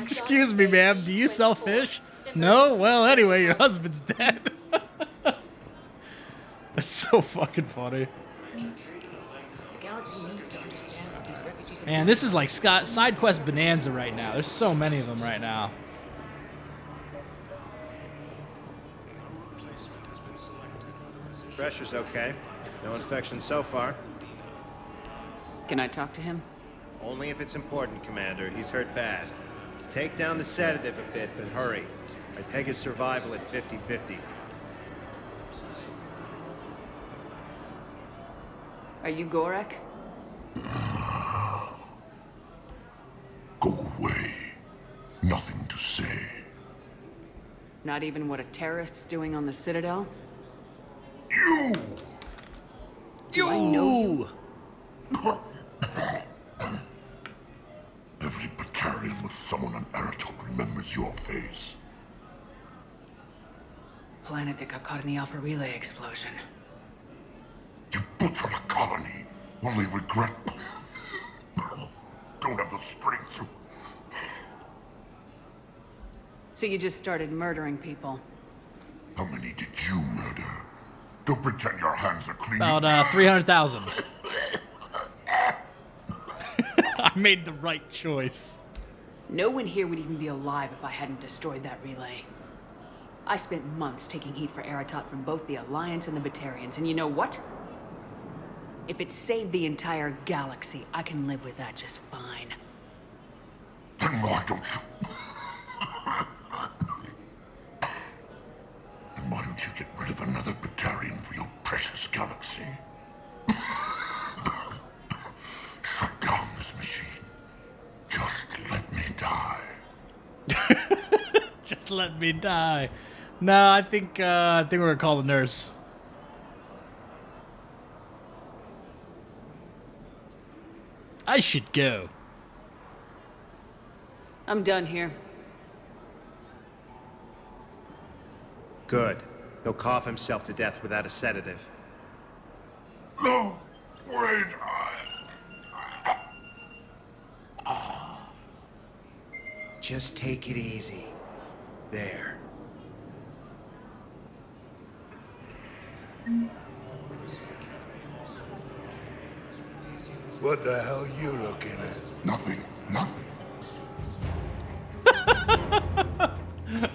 Excuse me, ma'am. Do you sell fish? No? Well, anyway, your husband's dead. That's so fucking funny. Man, this is like side quest bonanza right now. There's so many of them right now. Pressure's okay. No infection so far. Can I talk to him? Only if it's important, Commander. He's hurt bad. Take down the sedative a bit, but hurry. I peg his survival at 50-50. Are you Gorek? Go away. Nothing to say. Not even what a terrorist's doing on the Citadel? You! Do I know you? Every battalion with someone on Aratok remembers your face. Planet that got caught in the Alpha Relay explosion. You butchered a colony, only regret. Don't have the strength to... So you just started murdering people? How many did you murder? Don't pretend your hands are clean. About 300,000. Made the right choice. No one here would even be alive if I hadn't destroyed that relay. I spent months taking heat for Eratot from both the Alliance and the Batarians, and you know what? If it saved the entire galaxy, I can live with that just fine. Then why don't you... Then why don't you get rid of another Batarian for your precious galaxy? Shut down this machine. Just let me die. Just let me die. No, I think we're gonna call the nurse. I should go. I'm done here. Good. He'll cough himself to death without a sedative. No, wait. Just take it easy. There. What the hell are you looking at? Nothing. Nothing.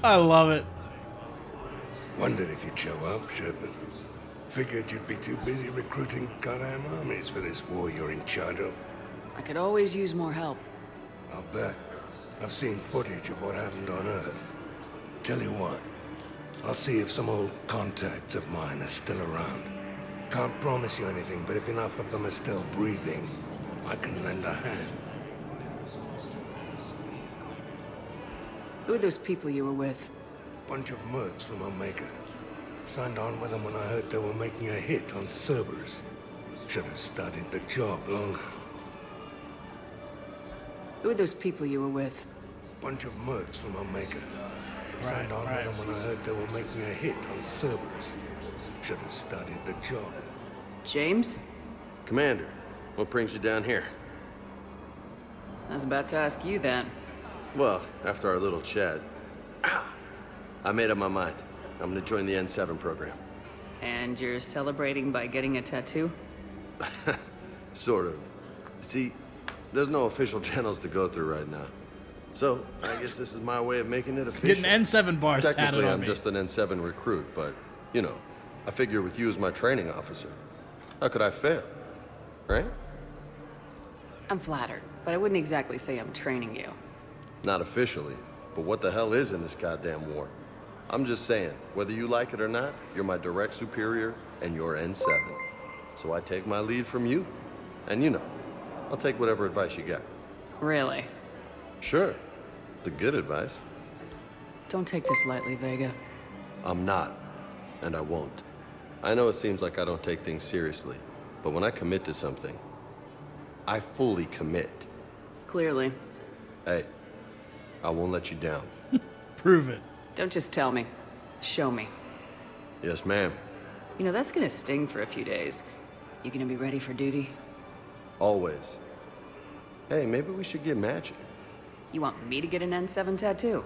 I love it. Wondered if you'd show up, Shepard. Figured you'd be too busy recruiting goddamn armies for this war you're in charge of. I could always use more help. I'll bet. I've seen footage of what happened on Earth. Tell you what, I'll see if some old contacts of mine are still around. Can't promise you anything, but if enough of them are still breathing, I can lend a hand. Who are those people you were with? Bunch of mercs from Omega. Signed on with them when I heard they were making a hit on Cerberus. Should have started the job longer. Who are those people you were with? Bunch of mercs from Omega. Signed on with them when I heard they were making a hit on Cerberus. Should have started the job. James? Commander, what brings you down here? I was about to ask you then. Well, after our little chat, I made up my mind. I'm gonna join the N7 program. And you're celebrating by getting a tattoo? Sort of. See, there's no official channels to go through right now. So, I guess this is my way of making it official. Getting N7 bars tatted Technically, on I'm me. just an N7 recruit, but, you know, I figure with you as my training officer, how could I fail? Right? I'm flattered, but I wouldn't exactly say I'm training you. Not officially, but what the hell is in this goddamn war? I'm just saying, whether you like it or not, you're my direct superior, and you're N7. So I take my lead from you. And you know, I'll take whatever advice you got. Really? Sure. The good advice. Don't take this lightly, Vega. I'm not, and I won't. I know it seems like I don't take things seriously, but when I commit to something, I fully commit. Clearly. Hey, I won't let you down. Prove it. Don't just tell me. Show me. Yes, ma'am. You know, that's gonna sting for a few days. You gonna be ready for duty? Always. Hey, maybe we should get matching. You want me to get an N7 tattoo?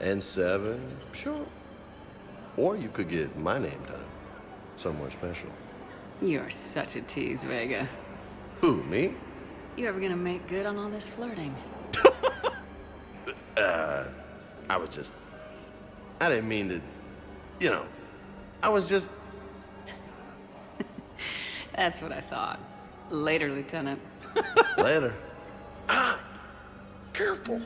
N7? Sure. Or you could get my name done. Somewhere special. You're such a tease, Vega. Who, me? You ever gonna make good on all this flirting? I didn't mean to, you know, I was just... That's what I thought. Later, Lieutenant. Later. Careful.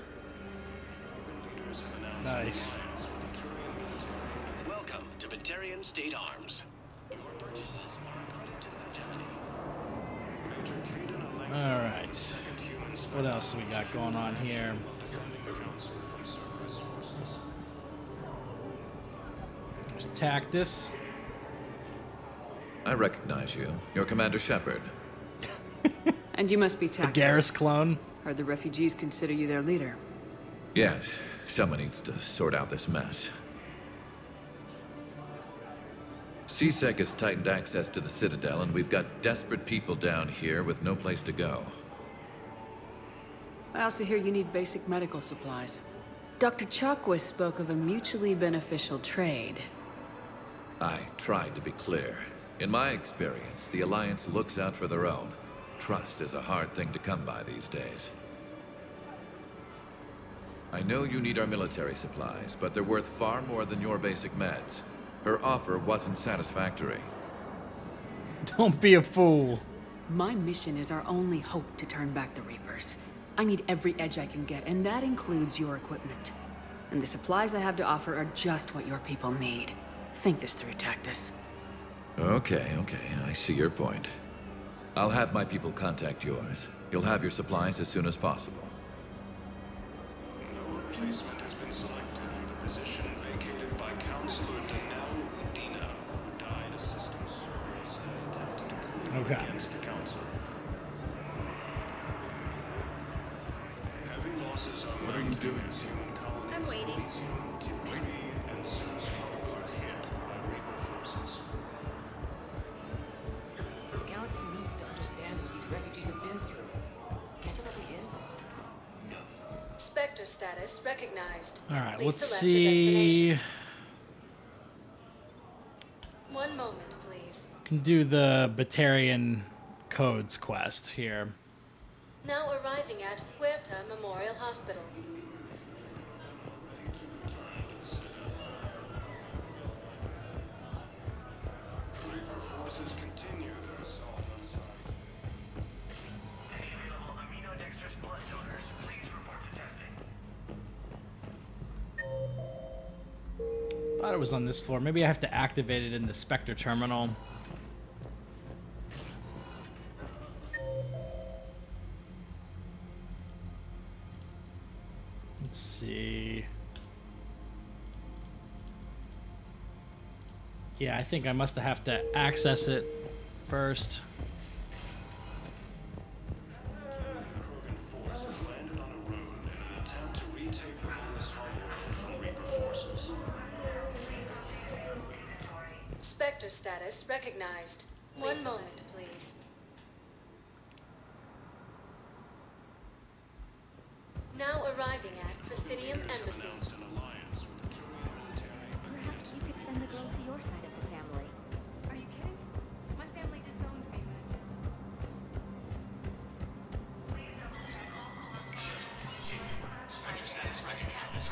Nice. Welcome to Batarian State Arms. Your purchases are accredited to the Hegemony. All right. What else we got going on here? There's Tactus. I recognize you. You're Commander Shepard. And you must be The Tactus. Garrus clone. Heard the refugees consider you their leader. Yes, someone needs to sort out this mess. CSEC has tightened access to the Citadel, and we've got desperate people down here with no place to go. I also hear you need basic medical supplies. Dr. Chakwas spoke of a mutually beneficial trade. I tried to be clear. In my experience, the Alliance looks out for their own. Trust is a hard thing to come by these days. I know you need our military supplies, but they're worth far more than your basic meds. Her offer wasn't satisfactory. Don't be a fool. My mission is our only hope to turn back the Reapers. I need every edge I can get, and that includes your equipment. And the supplies I have to offer are just what your people need. Think this through, Tactus. Okay, I see your point. I'll have my people contact yours. You'll have your supplies as soon as possible. No replacement has been selected for the position vacated by Councilor Udina, who died assisting Cerberus in an attempt to coup against the Council. Heavy losses are What are you doing? Human colonies. I'm waiting. And Sue's Hull are hit by Reaper forces. The Galaxy needs to understand what these refugees have been through. Can't you let me in? Spectre status recognized. Alright, Please let's select the see. destination. One moment, please. Can do the Batarian Codes quest here. Now arriving at Huerta Memorial Hospital. Reaper forces continue their assault on site. Aminodextrous blood donors, please report to testing. Thought it was on this floor. Maybe I have to activate it in the Spectre terminal. Let's see. Yeah, I think I must have to access it first. Krogan force has landed on a road in an attempt to retake the Hollis Hollow from Reaper forces. Spectre status recognized. One moment, please. Now arriving at Presidium Embassy. Announced an alliance with the Turian military. Perhaps you could send the girl to your side of the family. Are you kidding? My family disowned me. Spectre status recognized.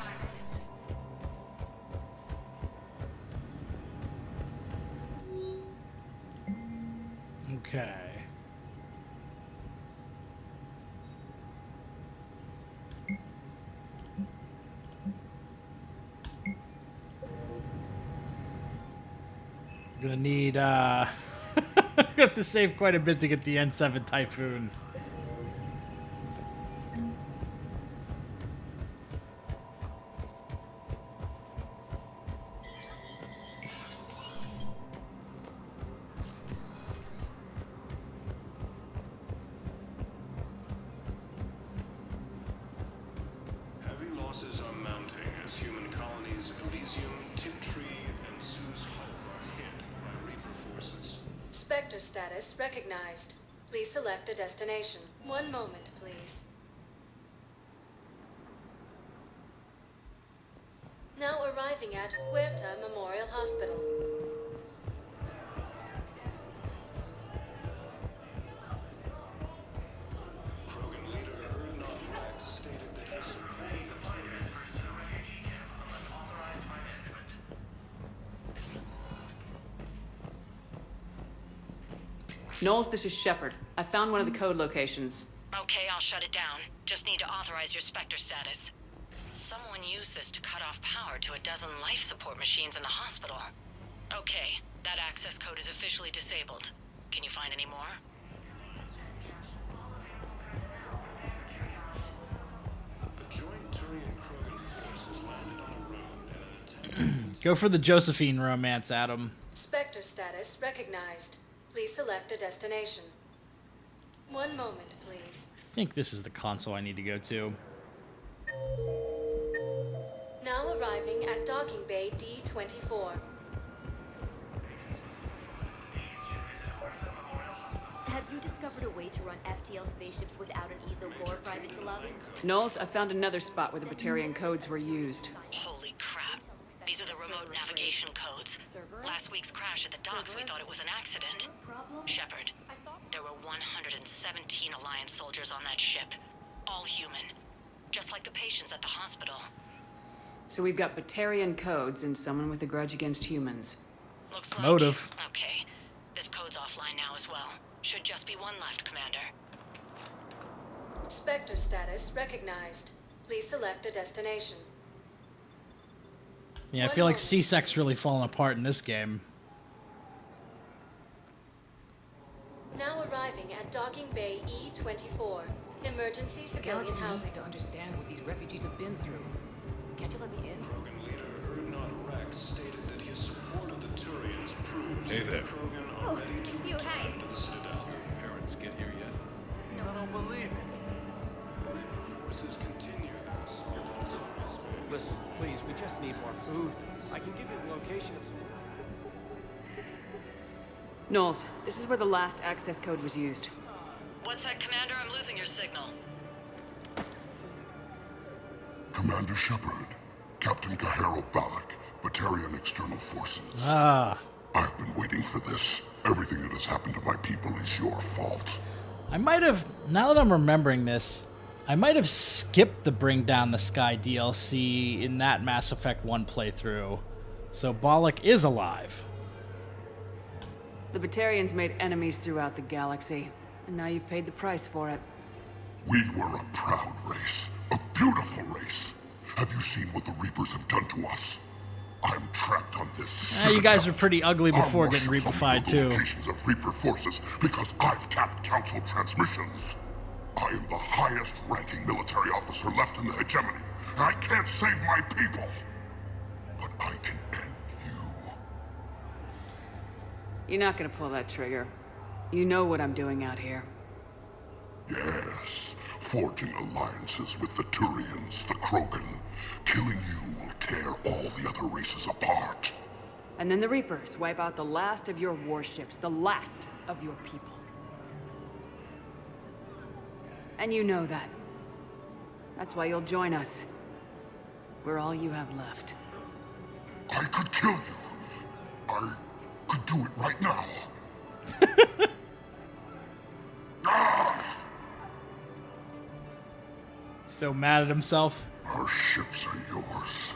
Okay. Gonna need, I have to save quite a bit to get the N7 Typhoon. Heavy losses are mounting as human colonies Elysium, Tiptree, and Sue's Hull are hit by Reaper forces. Spectre status recognized. Please select a destination. One moment, please. Now arriving at Huerta Memorial Hospital. Krogan leader Wrex stated that he surveyed the Knowles, this is Shepard. I found one of the code locations. Okay, I'll shut it down. Just need to authorize your Spectre status. Someone used this to cut off power to a dozen life support machines in the hospital. Okay, that access code is officially disabled. Can you find any more? A joint Turian Krogan force has landed on a road in an attempt. Go for the Josephine romance, Adam. Spectre status recognized. Please select a destination. One moment, please. I think this is the console I need to go to. Now arriving at Docking Bay D-24. Have you discovered a way to run FTL spaceships without an EZO-core private to lobby? Knowles, I found another spot where the Batarian codes were used. Holy crap. These are the remote navigation codes. Last week's crash at the docks, we thought it was an accident. Shepard, There were 117 Alliance soldiers on that ship. All human. Just like the patients at the hospital. So we've got Batarian codes and someone with a grudge against humans. Looks like... Motive. Okay. This code's offline now as well. Should just be one left, Commander. Spectre status recognized. Please select a destination. Yeah, I feel like C-Sec's really falling apart in this game. Now arriving at Docking Bay E-24. Emergency The civilian galaxy housing. needs to understand what these refugees have been through. Can't you let me in? Krogan leader Erdnot Wrex stated that his support of the Turians proves Hey there. that Krogan are ready to it's you, hi. return to the Citadel. Parents get here yet? I don't believe it. Reaper forces continue their assault on Cerberus Space. Listen, please, we just need more food. I can give you the location of some... Knowles, this is where the last access code was used. What's that, Commander? I'm losing your signal. Commander Shepard, Captain Kahero Balak, Batarian External Forces. Ah. I've been waiting for this. Everything that has happened to my people is your fault. I might have, now that I'm remembering this, I might have skipped the Bring Down the Sky DLC in that Mass Effect 1 playthrough. So Balak is alive. The Batarians made enemies throughout the galaxy, and now you've paid the price for it. We were a proud race, a beautiful race. Have you seen what the Reapers have done to us? I'm trapped on this. You guys were pretty ugly before getting Reapified too. Locations of Reaper forces because I've tapped Council transmissions. I am the highest ranking military officer left in the hegemony, and I can't save my people. But I can end you. You're not gonna pull that trigger. You know what I'm doing out here. Yes, forging alliances with the Turians, the Krogan. Killing you will tear all the other races apart. And then the Reapers wipe out the last of your warships, the last of your people. And you know that. That's why you'll join us. We're all you have left. I could kill you. I could do it right now. So mad at himself. Our ships are yours.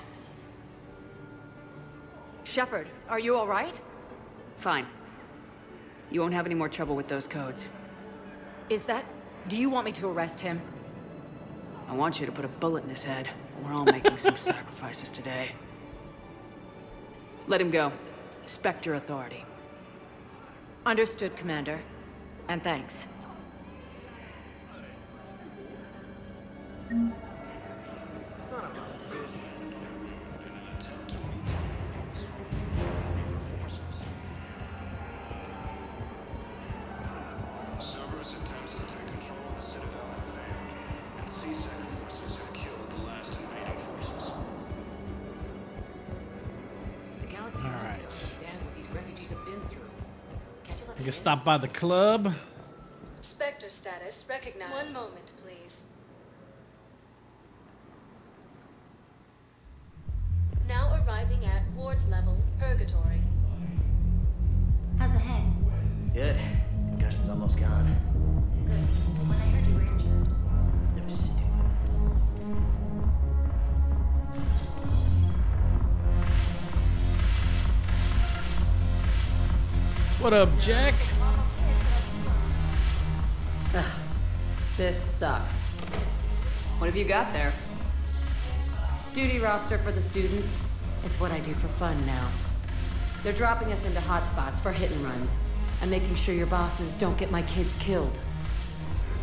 Shepard, are you all right? Fine. You won't have any more trouble with those codes. Is that... Do you want me to arrest him? I want you to put a bullet in his head. We're all making some sacrifices today. Let him go. Spectre authority. Understood, Commander. And thanks. Cerberus attempts to take control of the Citadel have failed, and C-Sec forces have killed the last invading forces. The galaxy needs to understand what these refugees have been through. Can't you let You me can in? stop by the club. Spectre status recognized. One moment, please. Now arriving at Ward's level, Purgatory. How's the head? Good. Concussion's almost gone. Good. When I heard you were injured. It was stupid. What up, Jack? Ugh. This sucks. What have you got there? Duty roster for the students. It's what I do for fun now. They're dropping us into hotspots for hit and runs. and making sure your bosses don't get my kids killed.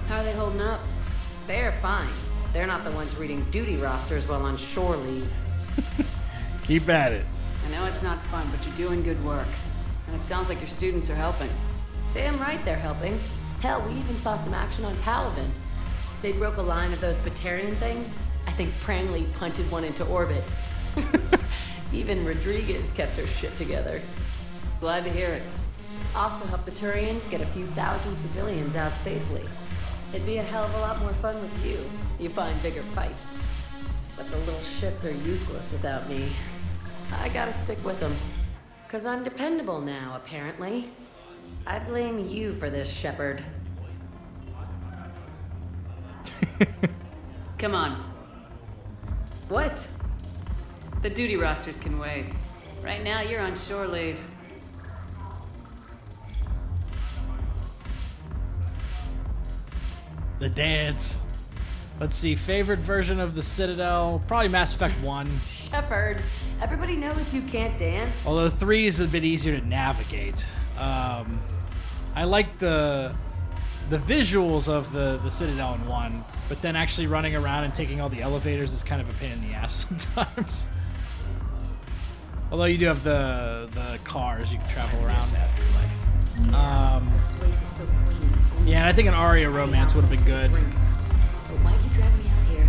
How are they holding up? They're fine. They're not the ones reading duty rosters while on shore leave. Keep at it. I know it's not fun, but you're doing good work. And it sounds like your students are helping. Damn right they're helping. Hell, we even saw some action on Palaven. They broke a line of those Batarian things. I think Prangley punted one into orbit. Even Rodriguez kept her shit together. Glad to hear it. Also helped the Turians get a few thousand civilians out safely. It'd be a hell of a lot more fun with you. You find bigger fights. But the little shits are useless without me. I gotta stick with them. 'Cause I'm dependable now, apparently. I blame you for this, Shepard. Come on. What? The duty rosters can wait. Right now, you're on shore leave. The dance. Let's see, favorite version of the Citadel, probably Mass Effect 1. Shepard, everybody knows you can't dance. Although 3 is a bit easier to navigate. I like the visuals of the Citadel in 1, but then actually running around and taking all the elevators is kind of a pain in the ass sometimes. Although you do have the cars you can travel around. Yeah, and I think an Aria Romance would have been good. Why'd you drag me out here?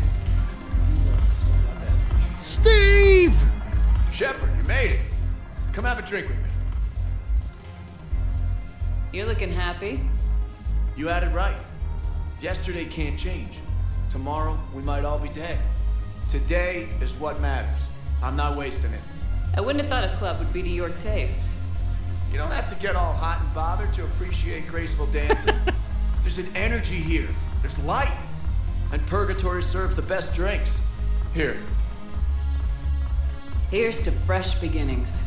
Steve! Shepard, you made it. Come have a drink with me. You're looking happy. You had it right. Yesterday can't change. Tomorrow, we might all be dead. Today is what matters. I'm not wasting it. I wouldn't have thought a club would be to your tastes. You don't have to get all hot and bothered to appreciate graceful dancing. There's an energy here. There's light. And Purgatory serves the best drinks. Here. Here's to fresh beginnings.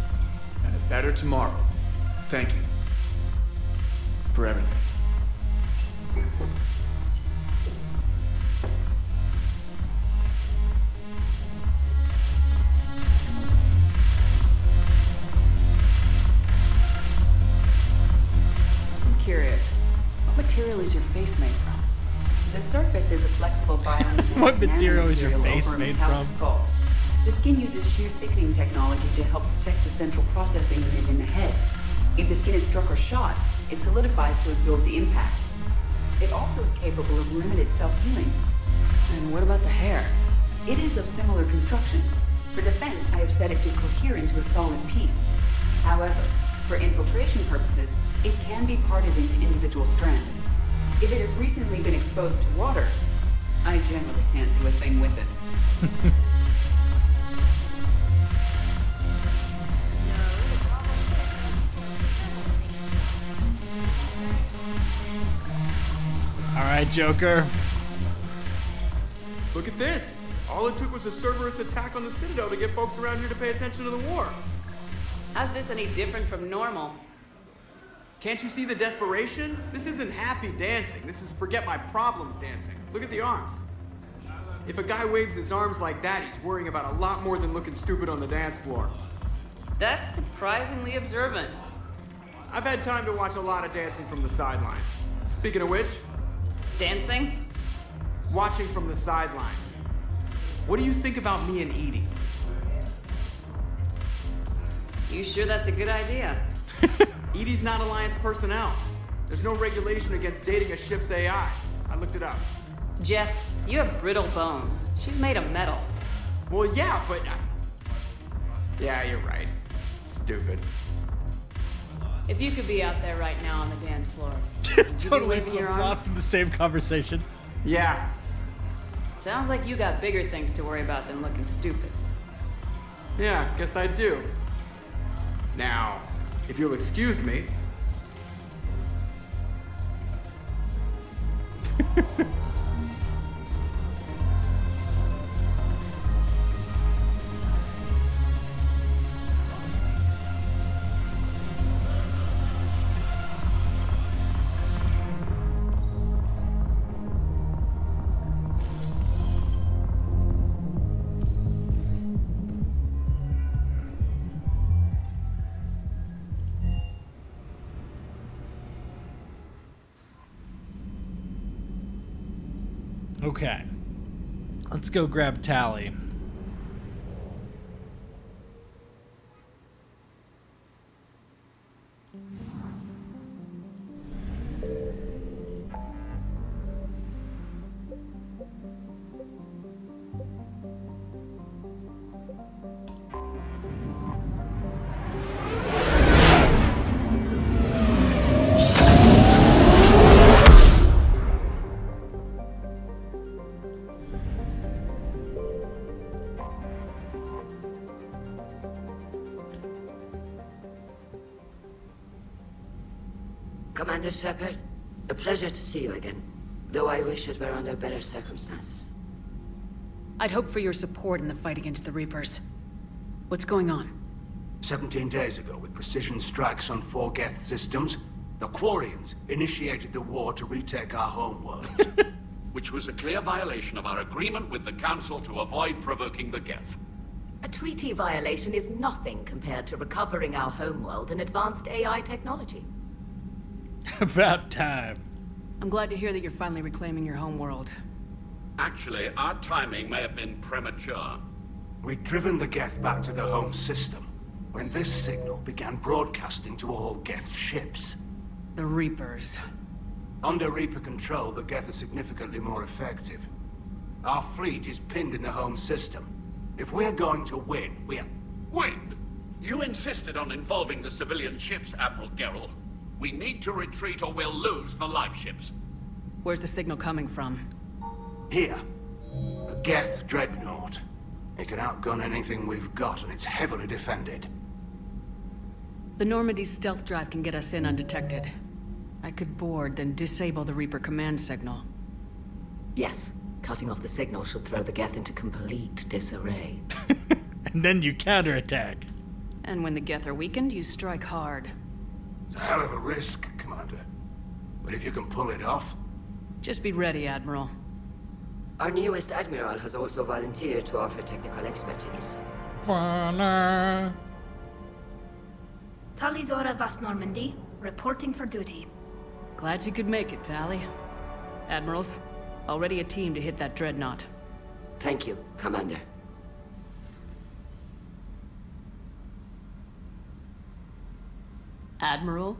And a better tomorrow. Thank you. For everything. I'm curious. What material is your face made from? The surface is a flexible biomechanical What material is your face over a made metallic from? skull. The skin uses shear thickening technology to help protect the central processing unit in the head. If the skin is struck or shot, it solidifies to absorb the impact. It also is capable of limited self-healing. And what about the hair? It is of similar construction. For defense, I have set it to cohere into a solid piece. However, for infiltration purposes, it can be parted into individual strands. If it has recently been exposed to water, I generally can't do a thing with it. All right, Joker. Look at this. All it took was a Cerberus attack on the Citadel to get folks around here to pay attention to the war. How's this any different from normal? Can't you see the desperation? This isn't happy dancing. This is forget my problems dancing. Look at the arms. If a guy waves his arms like that, he's worrying about a lot more than looking stupid on the dance floor. That's surprisingly observant. I've had time to watch a lot of dancing from the sidelines. Speaking of which... Dancing? Watching from the sidelines. What do you think about me and Edie? You sure that's a good idea? Edie's not Alliance personnel. There's no regulation against dating a ship's AI. I looked it up. Jeff, you have brittle bones. She's made of metal. Well, yeah, but... Yeah, you're right. Stupid. If you could be out there right now on the dance floor, would you Totally be waving your arms? flip-flopped in the same conversation. Yeah. Sounds like you got bigger things to worry about than looking stupid. Yeah, guess I do. Now, if you'll excuse me... Okay. Let's go grab Tali. Commander Shepard, a pleasure to see you again, though I wish it were under better circumstances. I'd hoped for your support in the fight against the Reapers. What's going on? 17 days ago, with precision strikes on 4 Geth systems, the Quarians initiated the war to retake our homeworld. Which was a clear violation of our agreement with the Council to avoid provoking the Geth. A treaty violation is nothing compared to recovering our homeworld and advanced AI technology. About time. I'm glad to hear that you're finally reclaiming your homeworld. Actually, our timing may have been premature. We'd driven the Geth back to the home system, when this signal began broadcasting to all Geth ships. The Reapers. Under Reaper control, the Geth are significantly more effective. Our fleet is pinned in the home system. If we're going to win, we're... Win? You insisted on involving the civilian ships, Admiral Gerrel. We need to retreat or we'll lose the live ships. Where's the signal coming from? Here. A Geth dreadnought. It can outgun anything we've got, and it's heavily defended. The Normandy's stealth drive can get us in undetected. I could board, then disable the Reaper command signal. Yes. Cutting off the signal should throw the Geth into complete disarray. And then you counterattack. And when the Geth are weakened, you strike hard. It's a hell of a risk, Commander. But if you can pull it off... Just be ready, Admiral. Our newest Admiral has also volunteered to offer technical expertise. Talizora Vast Normandy, reporting for duty. Glad you could make it, Tali. Admirals, already a team to hit that dreadnought. Thank you, Commander. Admiral?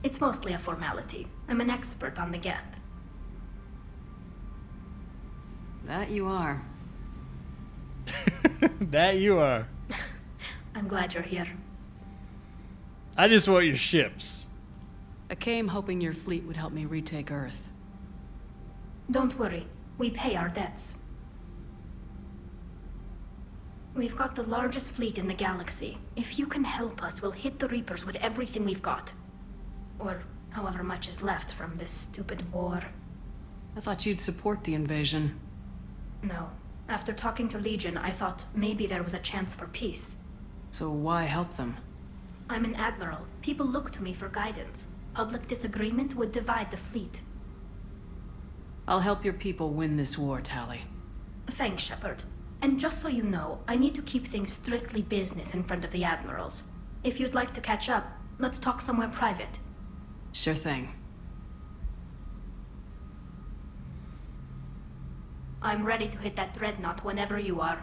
It's mostly a formality. I'm an expert on the Geth. That you are. That you are. I'm glad you're here. I just want your ships. I came hoping your fleet would help me retake Earth. Don't worry. We pay our debts. We've got the largest fleet in the galaxy. If you can help us, we'll hit the Reapers with everything we've got. Or however much is left from this stupid war. I thought you'd support the invasion. No. After talking to Legion, I thought maybe there was a chance for peace. So why help them? I'm an admiral. People look to me for guidance. Public disagreement would divide the fleet. I'll help your people win this war, Tali. Thanks, Shepard. And just so you know, I need to keep things strictly business in front of the admirals. If you'd like to catch up, let's talk somewhere private. Sure thing. I'm ready to hit that dreadnought whenever you are.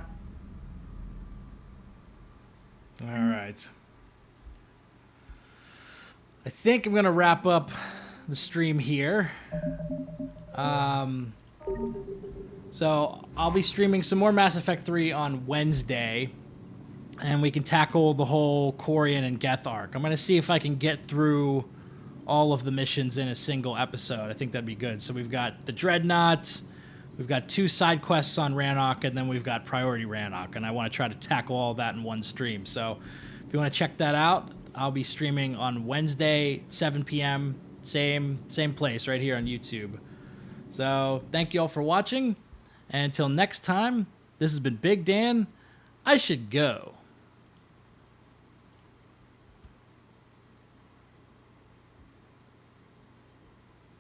All right. I think I'm going to wrap up the stream here. So I'll be streaming some more Mass Effect 3 on Wednesday, and we can tackle the whole Quarian and Geth arc. I'm going to see if I can get through all of the missions in a single episode. I think that'd be good. So we've got the Dreadnought, we've got 2 side quests on Rannoch, and then we've got Priority Rannoch, and I want to try to tackle all that in one stream. So if you want to check that out, I'll be streaming on Wednesday, 7 p.m., same place right here on YouTube. So thank you all for watching, and until next time, this has been Big Dan. I should go.